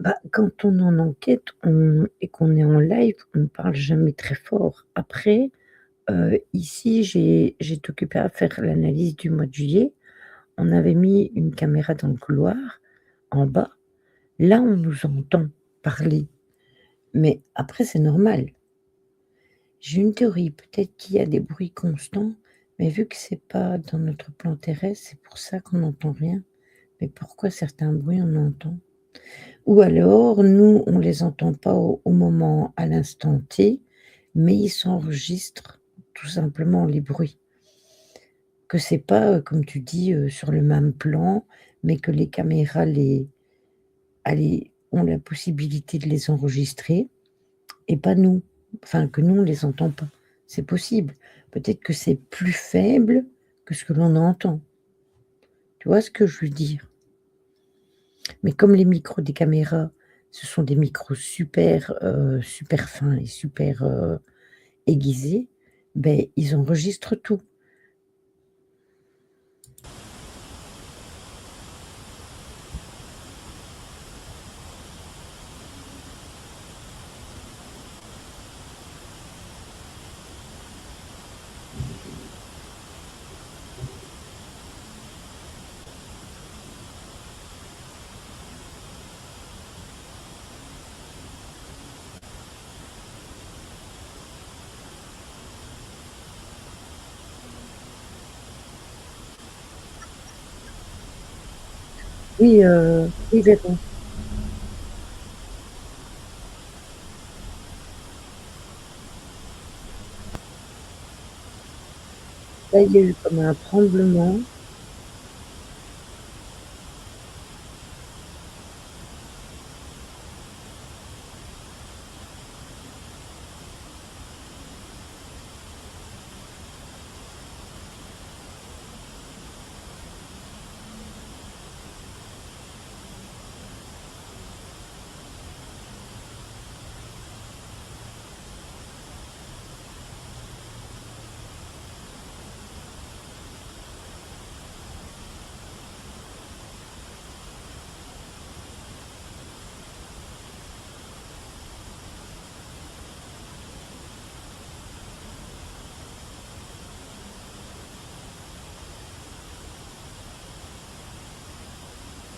Bah, quand on est en enquête, on et qu'on est en live, on parle jamais très fort. Après, ici, j'ai été occupée à faire l'analyse du mois de juillet. On avait mis une caméra dans le couloir, en bas. Là, on nous entend parler, mais après c'est normal. J'ai une théorie, peut-être qu'il y a des bruits constants, mais vu que c'est pas dans notre plan terrestre, c'est pour ça qu'on n'entend rien. Mais pourquoi certains bruits on entend? Ou alors nous, on les entend pas au moment, à l'instant T, mais ils s'enregistrent tout simplement les bruits. Que c'est pas, comme tu dis, sur le même plan, mais que les caméras ont la possibilité de les enregistrer et pas nous. Enfin, que nous, on les entend pas. C'est possible. Peut-être que c'est plus faible que ce que l'on entend. Tu vois ce que je veux dire? Mais comme les micros des caméras, ce sont des micros super fins et super, aiguisés, beh, ils enregistrent tout. Oui, oui, Véro. Là, il y a eu comme un tremblement.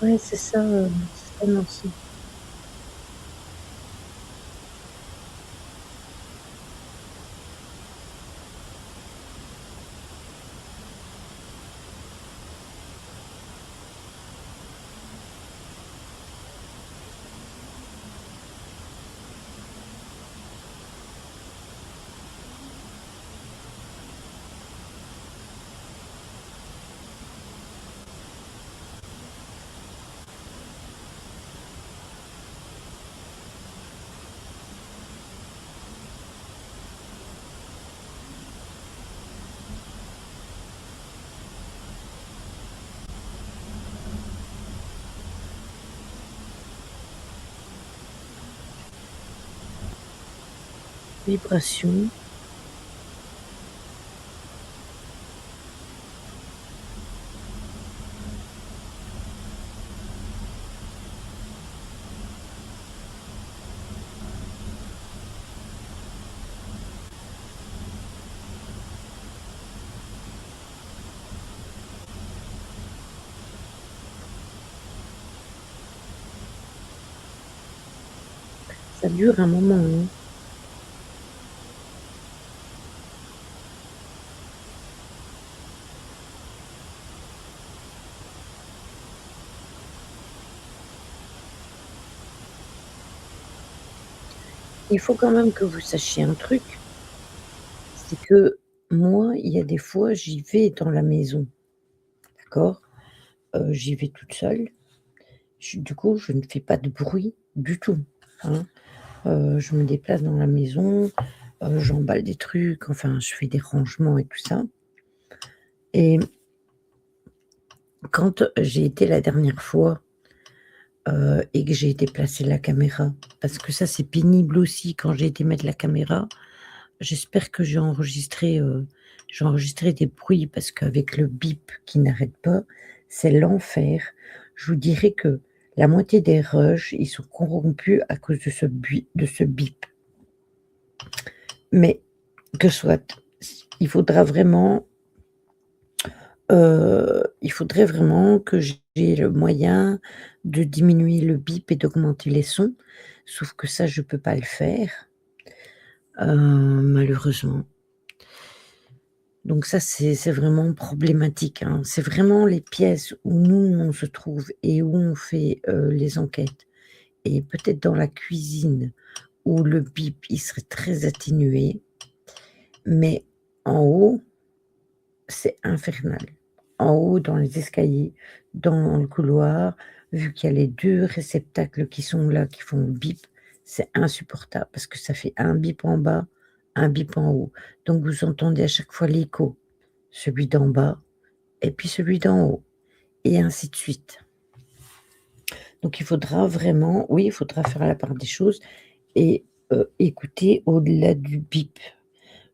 Ouais, c'est ça, Nancy. Vibration, ça dure un moment, hein. Il faut quand même que vous sachiez un truc, c'est que moi, il y a des fois, j'y vais dans la maison, d'accord? J'y vais toute seule. Du coup, je ne fais pas de bruit du tout, hein. Je me déplace dans la maison, j'emballe des trucs, enfin, je fais des rangements et tout ça et quand j'ai été la dernière fois, et que j'ai été placer la caméra, parce que ça, c'est pénible aussi quand j'ai été mettre la caméra. J'espère que j'ai enregistré des bruits parce qu'avec le bip qui n'arrête pas, c'est l'enfer. Je vous dirais que la moitié des rushs, ils sont corrompus à cause de ce bip. Mais que soit, il faudra vraiment, il faudrait vraiment que j'ai le moyen de diminuer le bip et d'augmenter les sons, sauf que ça, je peux pas le faire, malheureusement. Donc ça, c'est vraiment problématique, hein. C'est vraiment les pièces où nous, on se trouve et où on fait, les enquêtes et peut-être dans la cuisine où le bip, il serait très atténué, mais en haut, c'est infernal. En haut, dans les escaliers, dans le couloir, vu qu'il y a les 2 réceptacles qui sont là, qui font bip, c'est insupportable parce que ça fait un bip en bas, un bip en haut. Donc vous entendez à chaque fois l'écho, celui d'en bas et puis celui d'en haut et ainsi de suite. Donc il faudra vraiment oui, il faudra faire la part des choses et écouter au-delà du bip.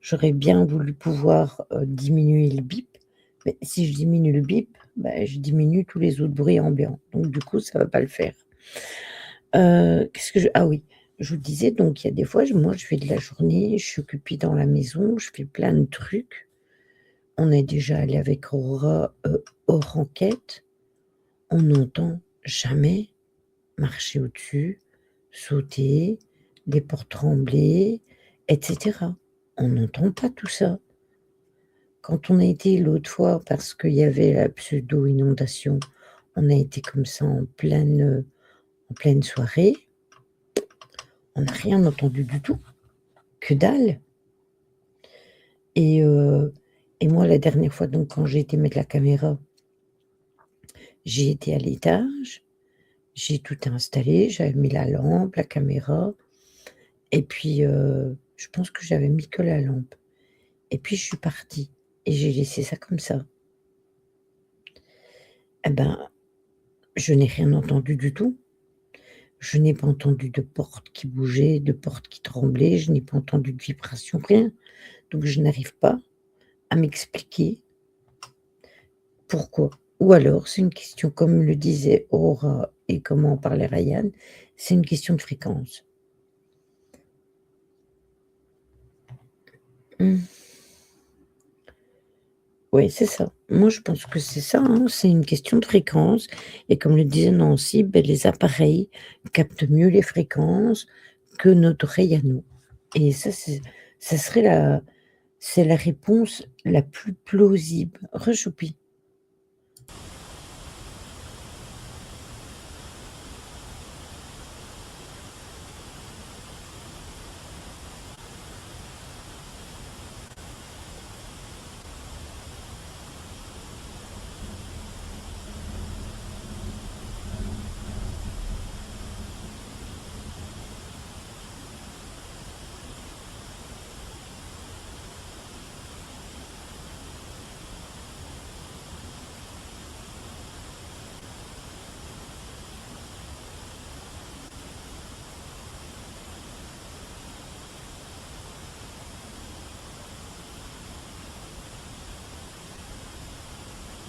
J'aurais bien voulu pouvoir, diminuer le bip, mais si je diminue le bip, bah, je diminue tous les autres bruits ambiants. Donc du coup, ça va pas le faire. Qu'est-ce que je ah oui, je vous disais donc il y a des fois, moi je fais de la journée, je suis occupée dans la maison, je fais plein de trucs. On est déjà allé avec Aurora, hors enquête. On n'entend jamais marcher au-dessus, sauter, des portes trembler et cetera. On n'entend pas tout ça. Quand on a été l'autre fois, parce qu'il y avait la pseudo-inondation, on a été comme ça en pleine soirée, on n'a rien entendu du tout, que dalle et heu et moi la dernière fois donc quand j'ai été mettre la caméra, j'ai été à l'étage, j'ai tout installé, j'avais mis la lampe, la caméra et puis, je pense que j'avais mis que la lampe et puis je suis partie et j'ai laissé ça comme ça. Et ben, je n'ai rien entendu du tout. Je n'ai pas entendu de porte qui bougeait, de porte qui tremblait, je n'ai pas entendu de vibration, rien. Donc je n'arrive pas à m'expliquer pourquoi. Ou alors c'est une question, comme le disait Aura et comme en parlait Ryan, c'est une question de fréquence. Mmh. Ouais, c'est ça. Moi, je pense que c'est ça, hein, c'est une question de fréquence et comme le disait Nancy, beh, les appareils captent mieux les fréquences que notre oreille à nous et ça serait la réponse la plus plausible. Re choupi.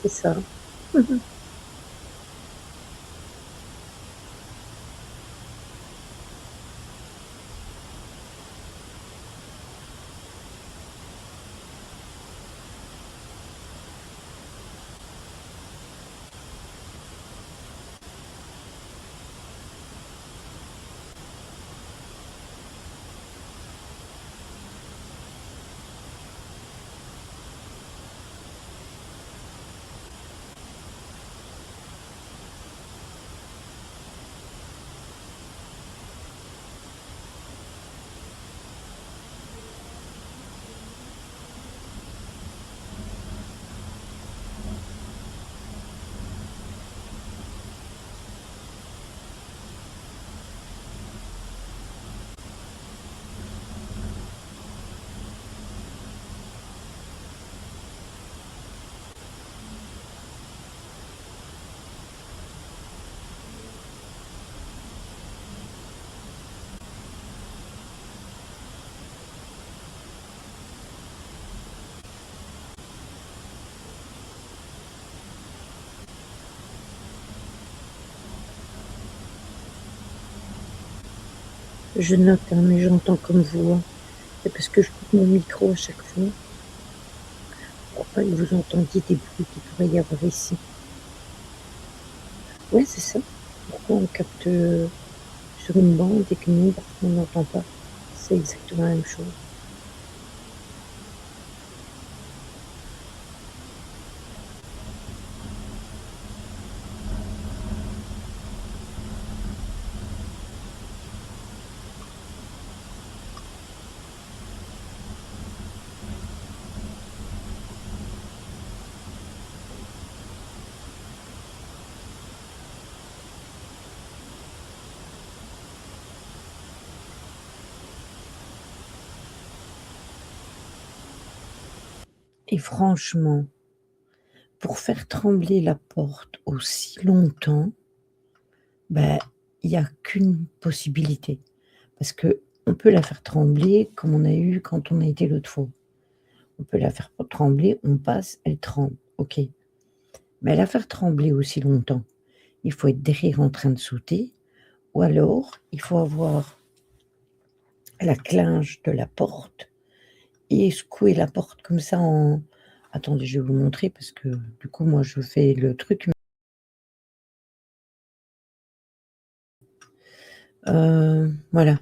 C'est ça. Je note, hein, mais j'entends comme vous, hein. C'est parce que je coupe mon micro à chaque fois pour pas que vous entendiez des bruits qu'il pourrait y avoir ici. Ouais, c'est ça. Pourquoi on capte, sur une bande et que nous, parfois, on n'entend pas? C'est exactement la même chose. Et franchement, pour faire trembler la porte aussi longtemps, bah, il y a qu'une possibilité. Parce qu'on peut la faire trembler comme on a eu quand on a été l'autre fois. On peut la faire trembler, on passe, elle tremble, OK. Mais la faire trembler aussi longtemps, il faut être derrière en train de sauter ou alors il faut avoir la clinche de la porte et secouer la porte comme ça en attendez, je vais vous montrer parce que du coup, moi, je fais le truc. Voilà,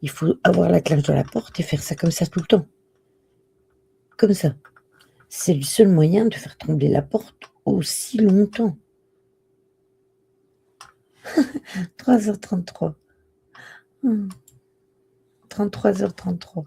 il faut avoir la clinche de la porte et faire ça comme ça tout le temps, comme ça. C'est le seul moyen de faire trembler la porte aussi longtemps. 3h33. 33h33.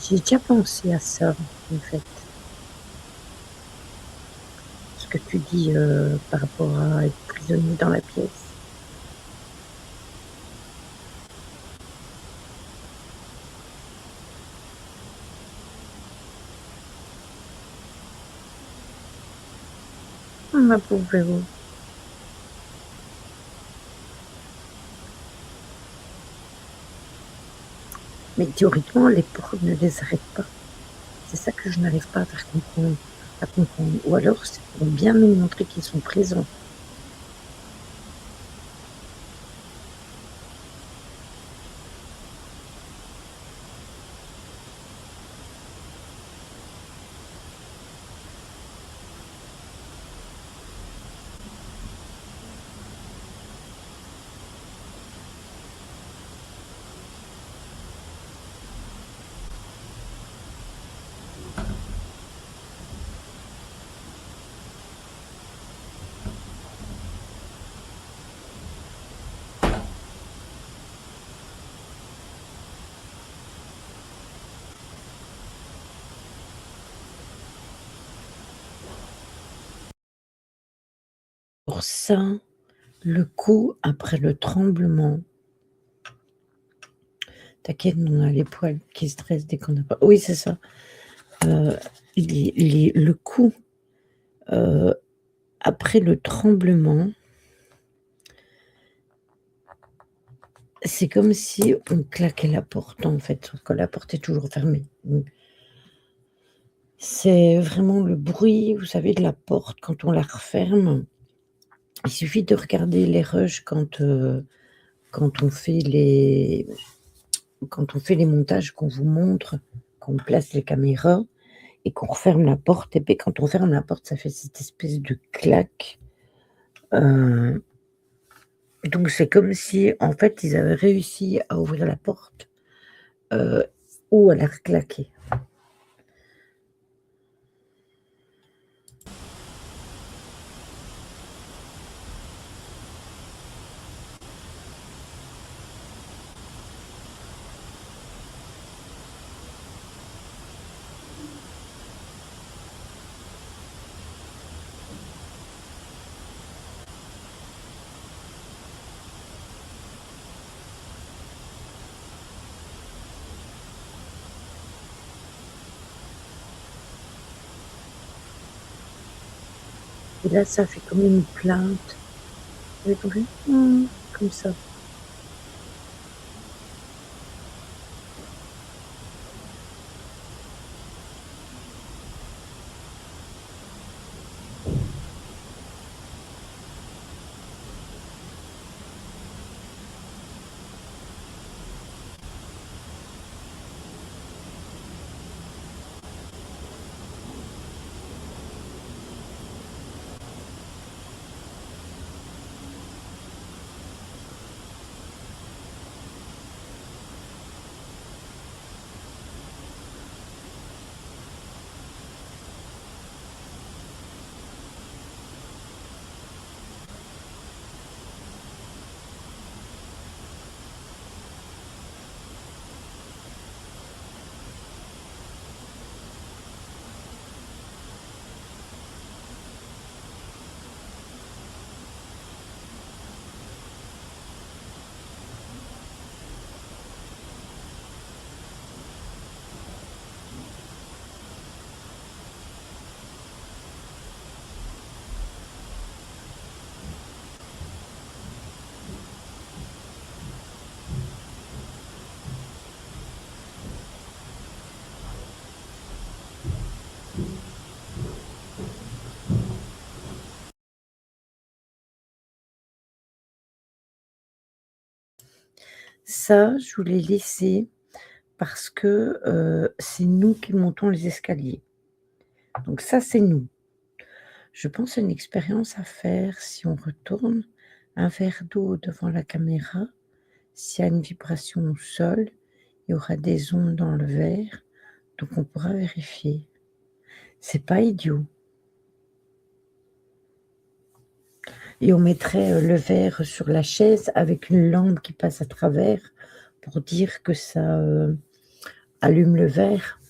J'ai déjà pensé à ça, en fait. Ce que tu dis par rapport à être prisonnier dans la pièce. Ma pauvre Véro. Mais théoriquement, les portes ne les arrêtent pas. C'est ça que je n'arrive pas à faire comprendre, à comprendre. Ou alors, c'est pour bien nous montrer qu'ils sont présents. Pour ça, le coup après le tremblement. T'inquiète, on a les poils qui se dressent dès qu'on n'a pas. Oui, c'est ça. Le coup après le tremblement, c'est comme si on claquait la porte, en fait, sauf que la porte est toujours fermée. C'est vraiment le bruit, vous savez, de la porte quand on la referme. Il suffit de regarder les rushs quand on fait les montages qu'on vous montre, qu'on place les caméras et qu'on referme la porte. Et puis quand on ferme la porte, ça fait cette espèce de claque. Donc c'est comme si, en fait, ils avaient réussi à ouvrir la porte ou à la reclaquer. Et là, ça fait comme une plainte. Vous avez compris? Comme ça. Ça, je vous l'ai laissé parce que c'est nous qui montons les escaliers. Donc ça, c'est nous. Je pense à une expérience à faire si on retourne un verre d'eau devant la caméra. S'il y a une vibration au sol, il y aura des ondes dans le verre, donc on pourra vérifier. C'est pas idiot. Et on mettrait le verre sur la chaise avec une lampe qui passe à travers pour dire que ça allume le verre.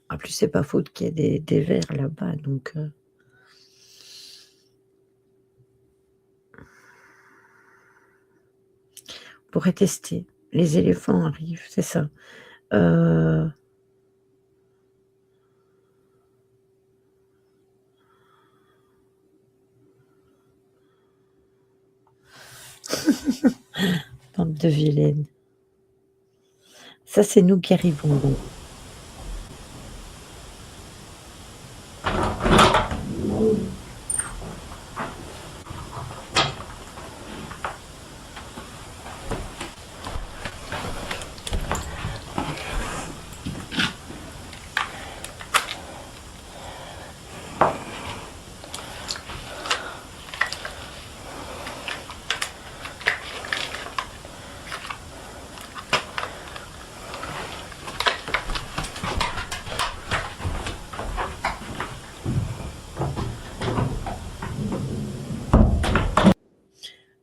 En plus, c'est pas faute qu'il y ait des verres là-bas, donc... on pourrait tester. Les éléphants arrivent, c'est ça. Bande de vilaines. Ça, c'est nous qui arrivons, donc.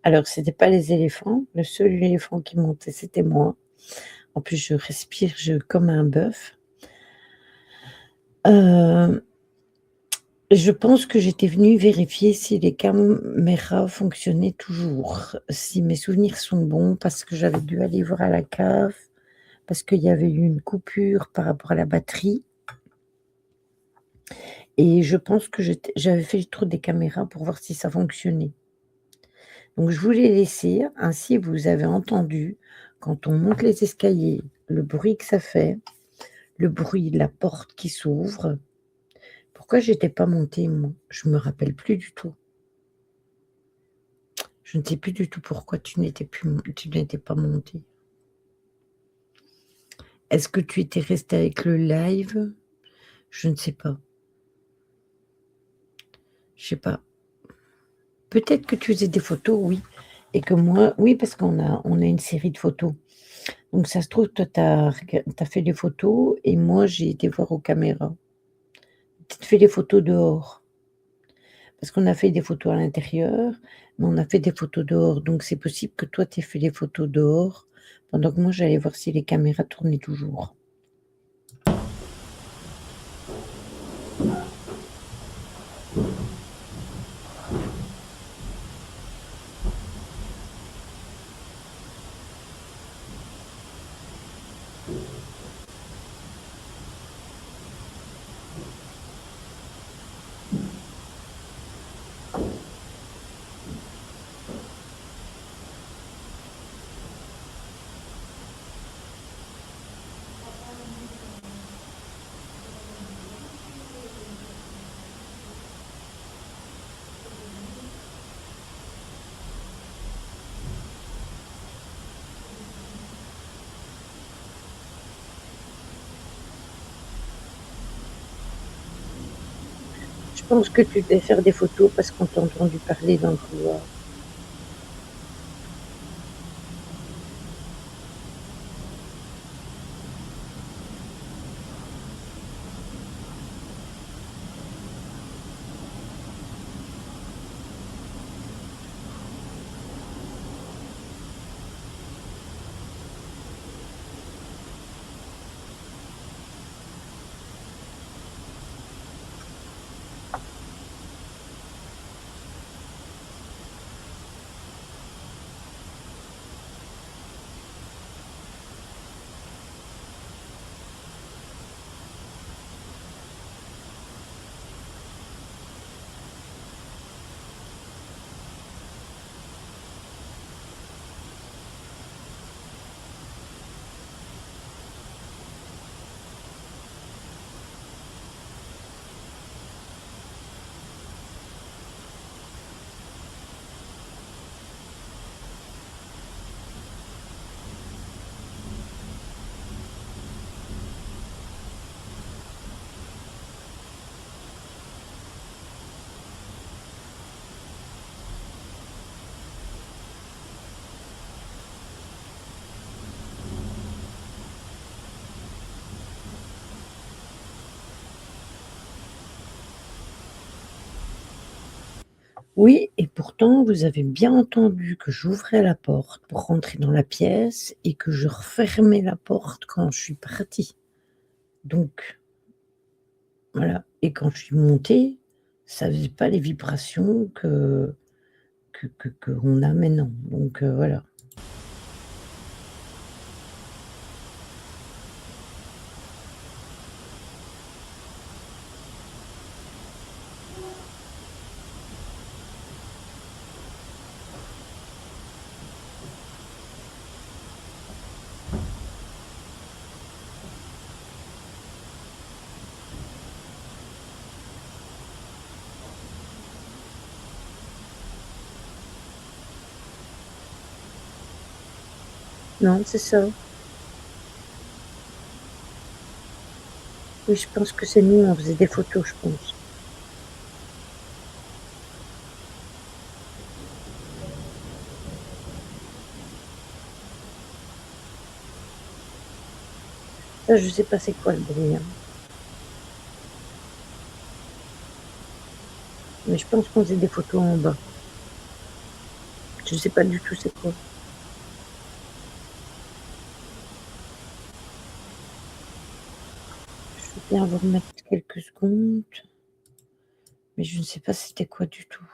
Alors, c'était pas les éléphants. Le seul éléphant qui montait, c'était moi. En plus, je respire comme un bœuf. Je pense que j'étais venue vérifier si les caméras fonctionnaient toujours, si mes souvenirs sont bons, parce que j'avais dû aller voir à la cave, parce qu'il y avait eu une coupure par rapport à la batterie. Et je pense que j'avais fait le tour des caméras pour voir si ça fonctionnait. Donc, je voulais laisser, ainsi vous avez entendu, quand on monte les escaliers, le bruit que ça fait, le bruit de la porte qui s'ouvre. Pourquoi j'étais pas montée, moi? Je me rappelle plus du tout. Je ne sais plus du tout pourquoi tu n'étais pas montée. Est-ce que tu étais restée avec le live? Je ne sais pas. Je sais pas. Peut-être que tu faisais des photos, oui. Et que moi, oui, parce qu'on a une série de photos. Donc, ça se trouve, toi, tu as fait des photos et moi, j'ai été voir aux caméras. Peut-être fait des photos dehors. Parce qu'on a fait des photos à l'intérieur, mais on a fait des photos dehors. Donc, c'est possible que toi, tu aies fait des photos dehors, pendant que moi, j'allais voir si les caméras tournaient toujours. Je pense que tu devais faire des photos parce qu'on t'a entendu parler dans le couloir. Oui, et pourtant, vous avez bien entendu que j'ouvrais la porte pour rentrer dans la pièce et que je refermais la porte quand je suis partie. Donc voilà, et quand je suis montée, ça faisait pas les vibrations que qu'on a maintenant, donc voilà. Non, c'est ça. Oui, je pense que c'est nous, on faisait des photos, je pense. Ça, je sais pas c'est quoi le bruit, hein, mais je pense qu'on faisait des photos en bas. Je sais pas du tout c'est quoi. Je veux bien vous remettre quelques secondes, mais je ne sais pas c'était quoi du tout.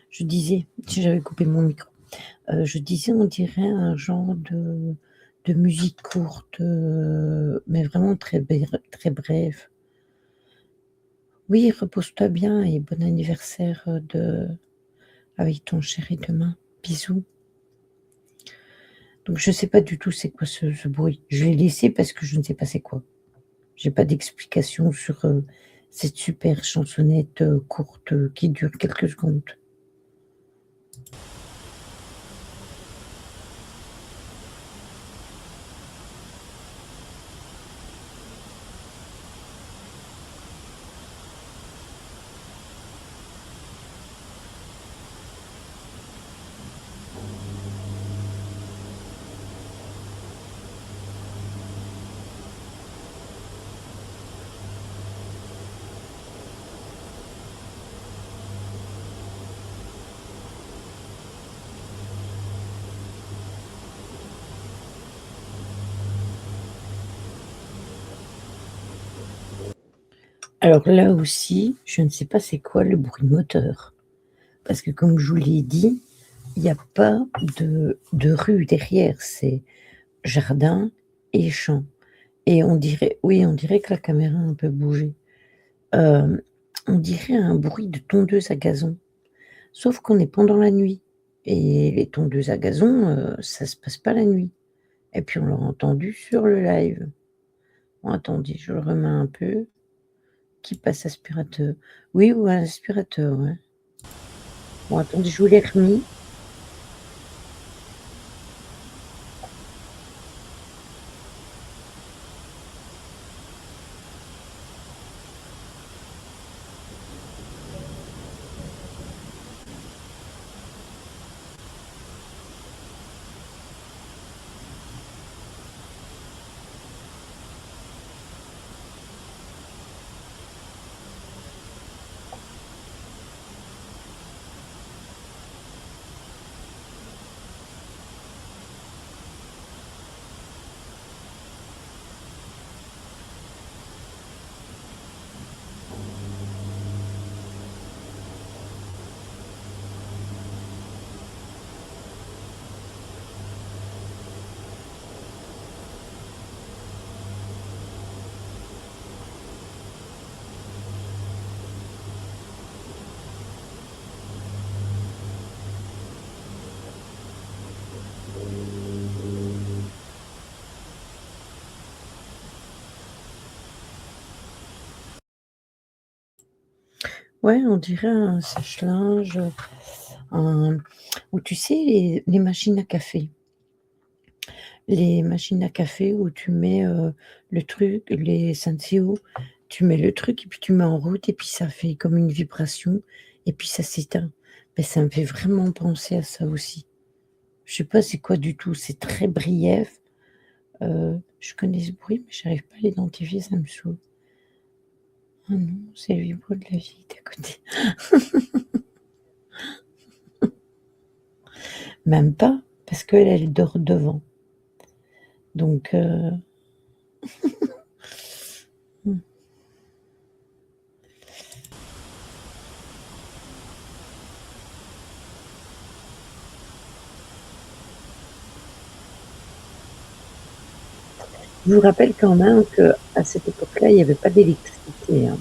Je disais, si j'avais coupé mon micro, je disais on dirait un genre de musique courte, mais vraiment très brève. Oui, repose-toi bien et bon anniversaire, de avec ton chéri demain. Bisous. Donc je sais pas du tout c'est quoi ce bruit. Je l'ai laissé parce que je ne sais pas c'est quoi. J'ai pas d'explication sur, cette super chansonnette, courte, qui dure quelques secondes. Alors là aussi, je ne sais pas c'est quoi le bruit moteur. Parce que comme je vous l'ai dit, il y a pas de rue derrière, c'est jardin et champ et on dirait que la caméra a un peu bougé. Hem, on dirait un bruit de tondeuse à gazon, sauf qu'on est pendant la nuit et les tondeuses à gazon, ça se passe pas la nuit et puis on l'a entendu sur le live. Bon attendez, je le remets un peu. Qui passe aspirateur? Oui, ou un aspirateur, ouais. Bon attendez, je vous l'ai remis. Ouais, on dirait un sèche-linge, un ou tu sais les machines à café? Les machines à café où tu mets, le truc, les Senseo, tu mets le truc et puis tu mets en route et puis ça fait comme une vibration et puis ça s'éteint. Mais ça me fait vraiment penser à ça aussi. Je sais pas c'est quoi du tout, c'est très brief, je connais ce bruit mais j'arrive pas à l'identifier, ça me saoule. Ah non, c'est le vibro de la vieille d'à côté. Même pas, parce qu'elle, elle dort devant. Donc mmh. Je vous rappelle quand même qu'à cette époque-là, il y avait pas d'électricité, hein.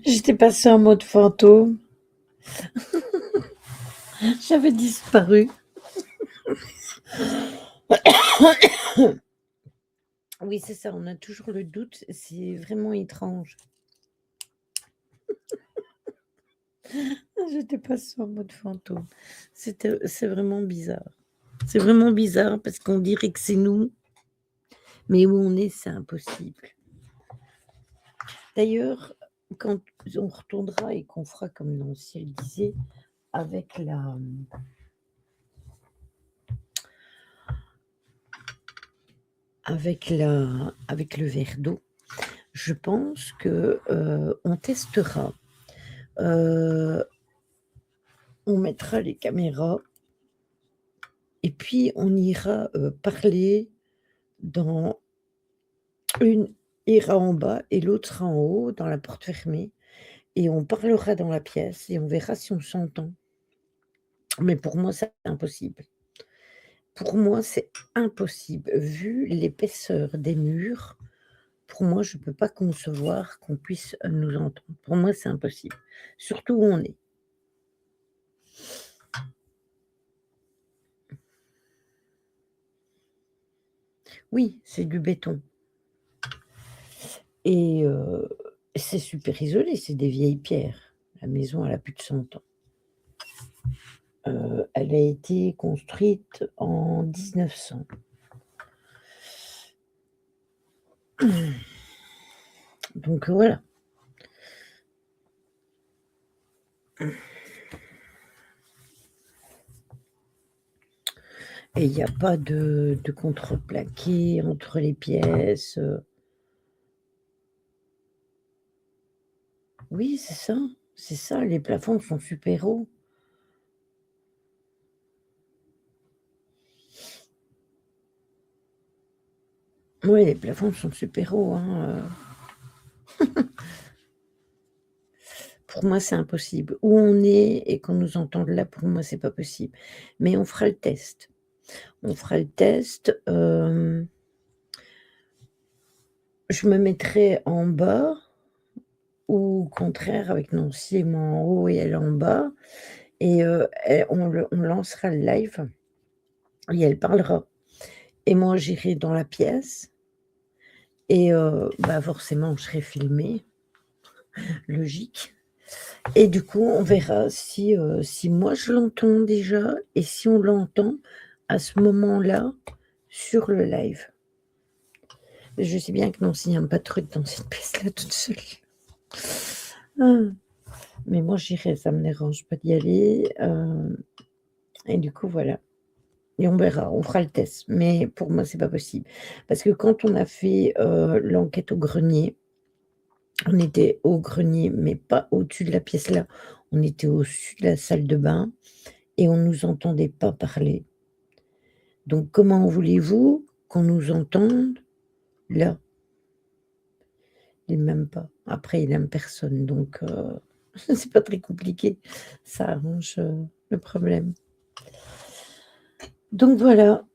J'étais passée en mode fantôme. J'avais disparu. Oui, c'est ça, on a toujours le doute, c'est vraiment étrange. J'étais pas en mode fantôme. C'est vraiment bizarre. C'est vraiment bizarre parce qu'on dirait que c'est nous, mais où on est, c'est impossible. D'ailleurs, quand on retournera et qu'on fera comme Nancy elle disait, avec avec le verre d'eau, je pense que on testera. On mettra les caméras et puis on ira parler dans une ira en bas et l'autre sera en haut, dans la porte fermée, et on parlera dans la pièce et on verra si on s'entend. Mais pour moi, c'est impossible. Pour moi, c'est impossible. Vu l'épaisseur des murs, pour moi, je ne peux pas concevoir qu'on puisse nous entendre. Pour moi, c'est impossible. Surtout où on est. Oui, c'est du béton. Et c'est super isolé, c'est des vieilles pierres. La maison, elle a plus de 100 ans. Elle a été construite en 1900. Donc voilà. Et il n'y a pas de contreplaqué entre les pièces. Oui, c'est ça, les plafonds sont super hauts. Oui, les plafonds sont super hauts, hein, Pour moi, c'est impossible. Où on est et qu'on nous entende là, pour moi, c'est pas possible. Mais on fera le test. On fera le test, je me mettrai en bas ou au contraire avec Nancy et moi en haut et elle en bas et on lancera le live et elle parlera et moi j'irai dans la pièce et bah, forcément je serai filmée, logique et du coup on verra si moi je l'entends déjà et si on l'entend à ce moment-là sur le live. Je sais bien que Nancy n'aime pas trop être dans cette pièce-là toute seule. Ah, mais moi j'irai, ça me dérange pas d'y aller, et du coup voilà et on verra, on fera le test. Mais pour moi, c'est pas possible. Parce que quand on a fait, l'enquête au grenier, on était au grenier, mais pas au-dessus de la pièce là, on était au-dessus de la salle de bain et on nous entendait pas parler. Donc comment voulez-vous qu'on nous entende là? Il m'aime pas. Après, il aime personne, donc c'est pas très compliqué. Ça arrange, le problème. Donc voilà.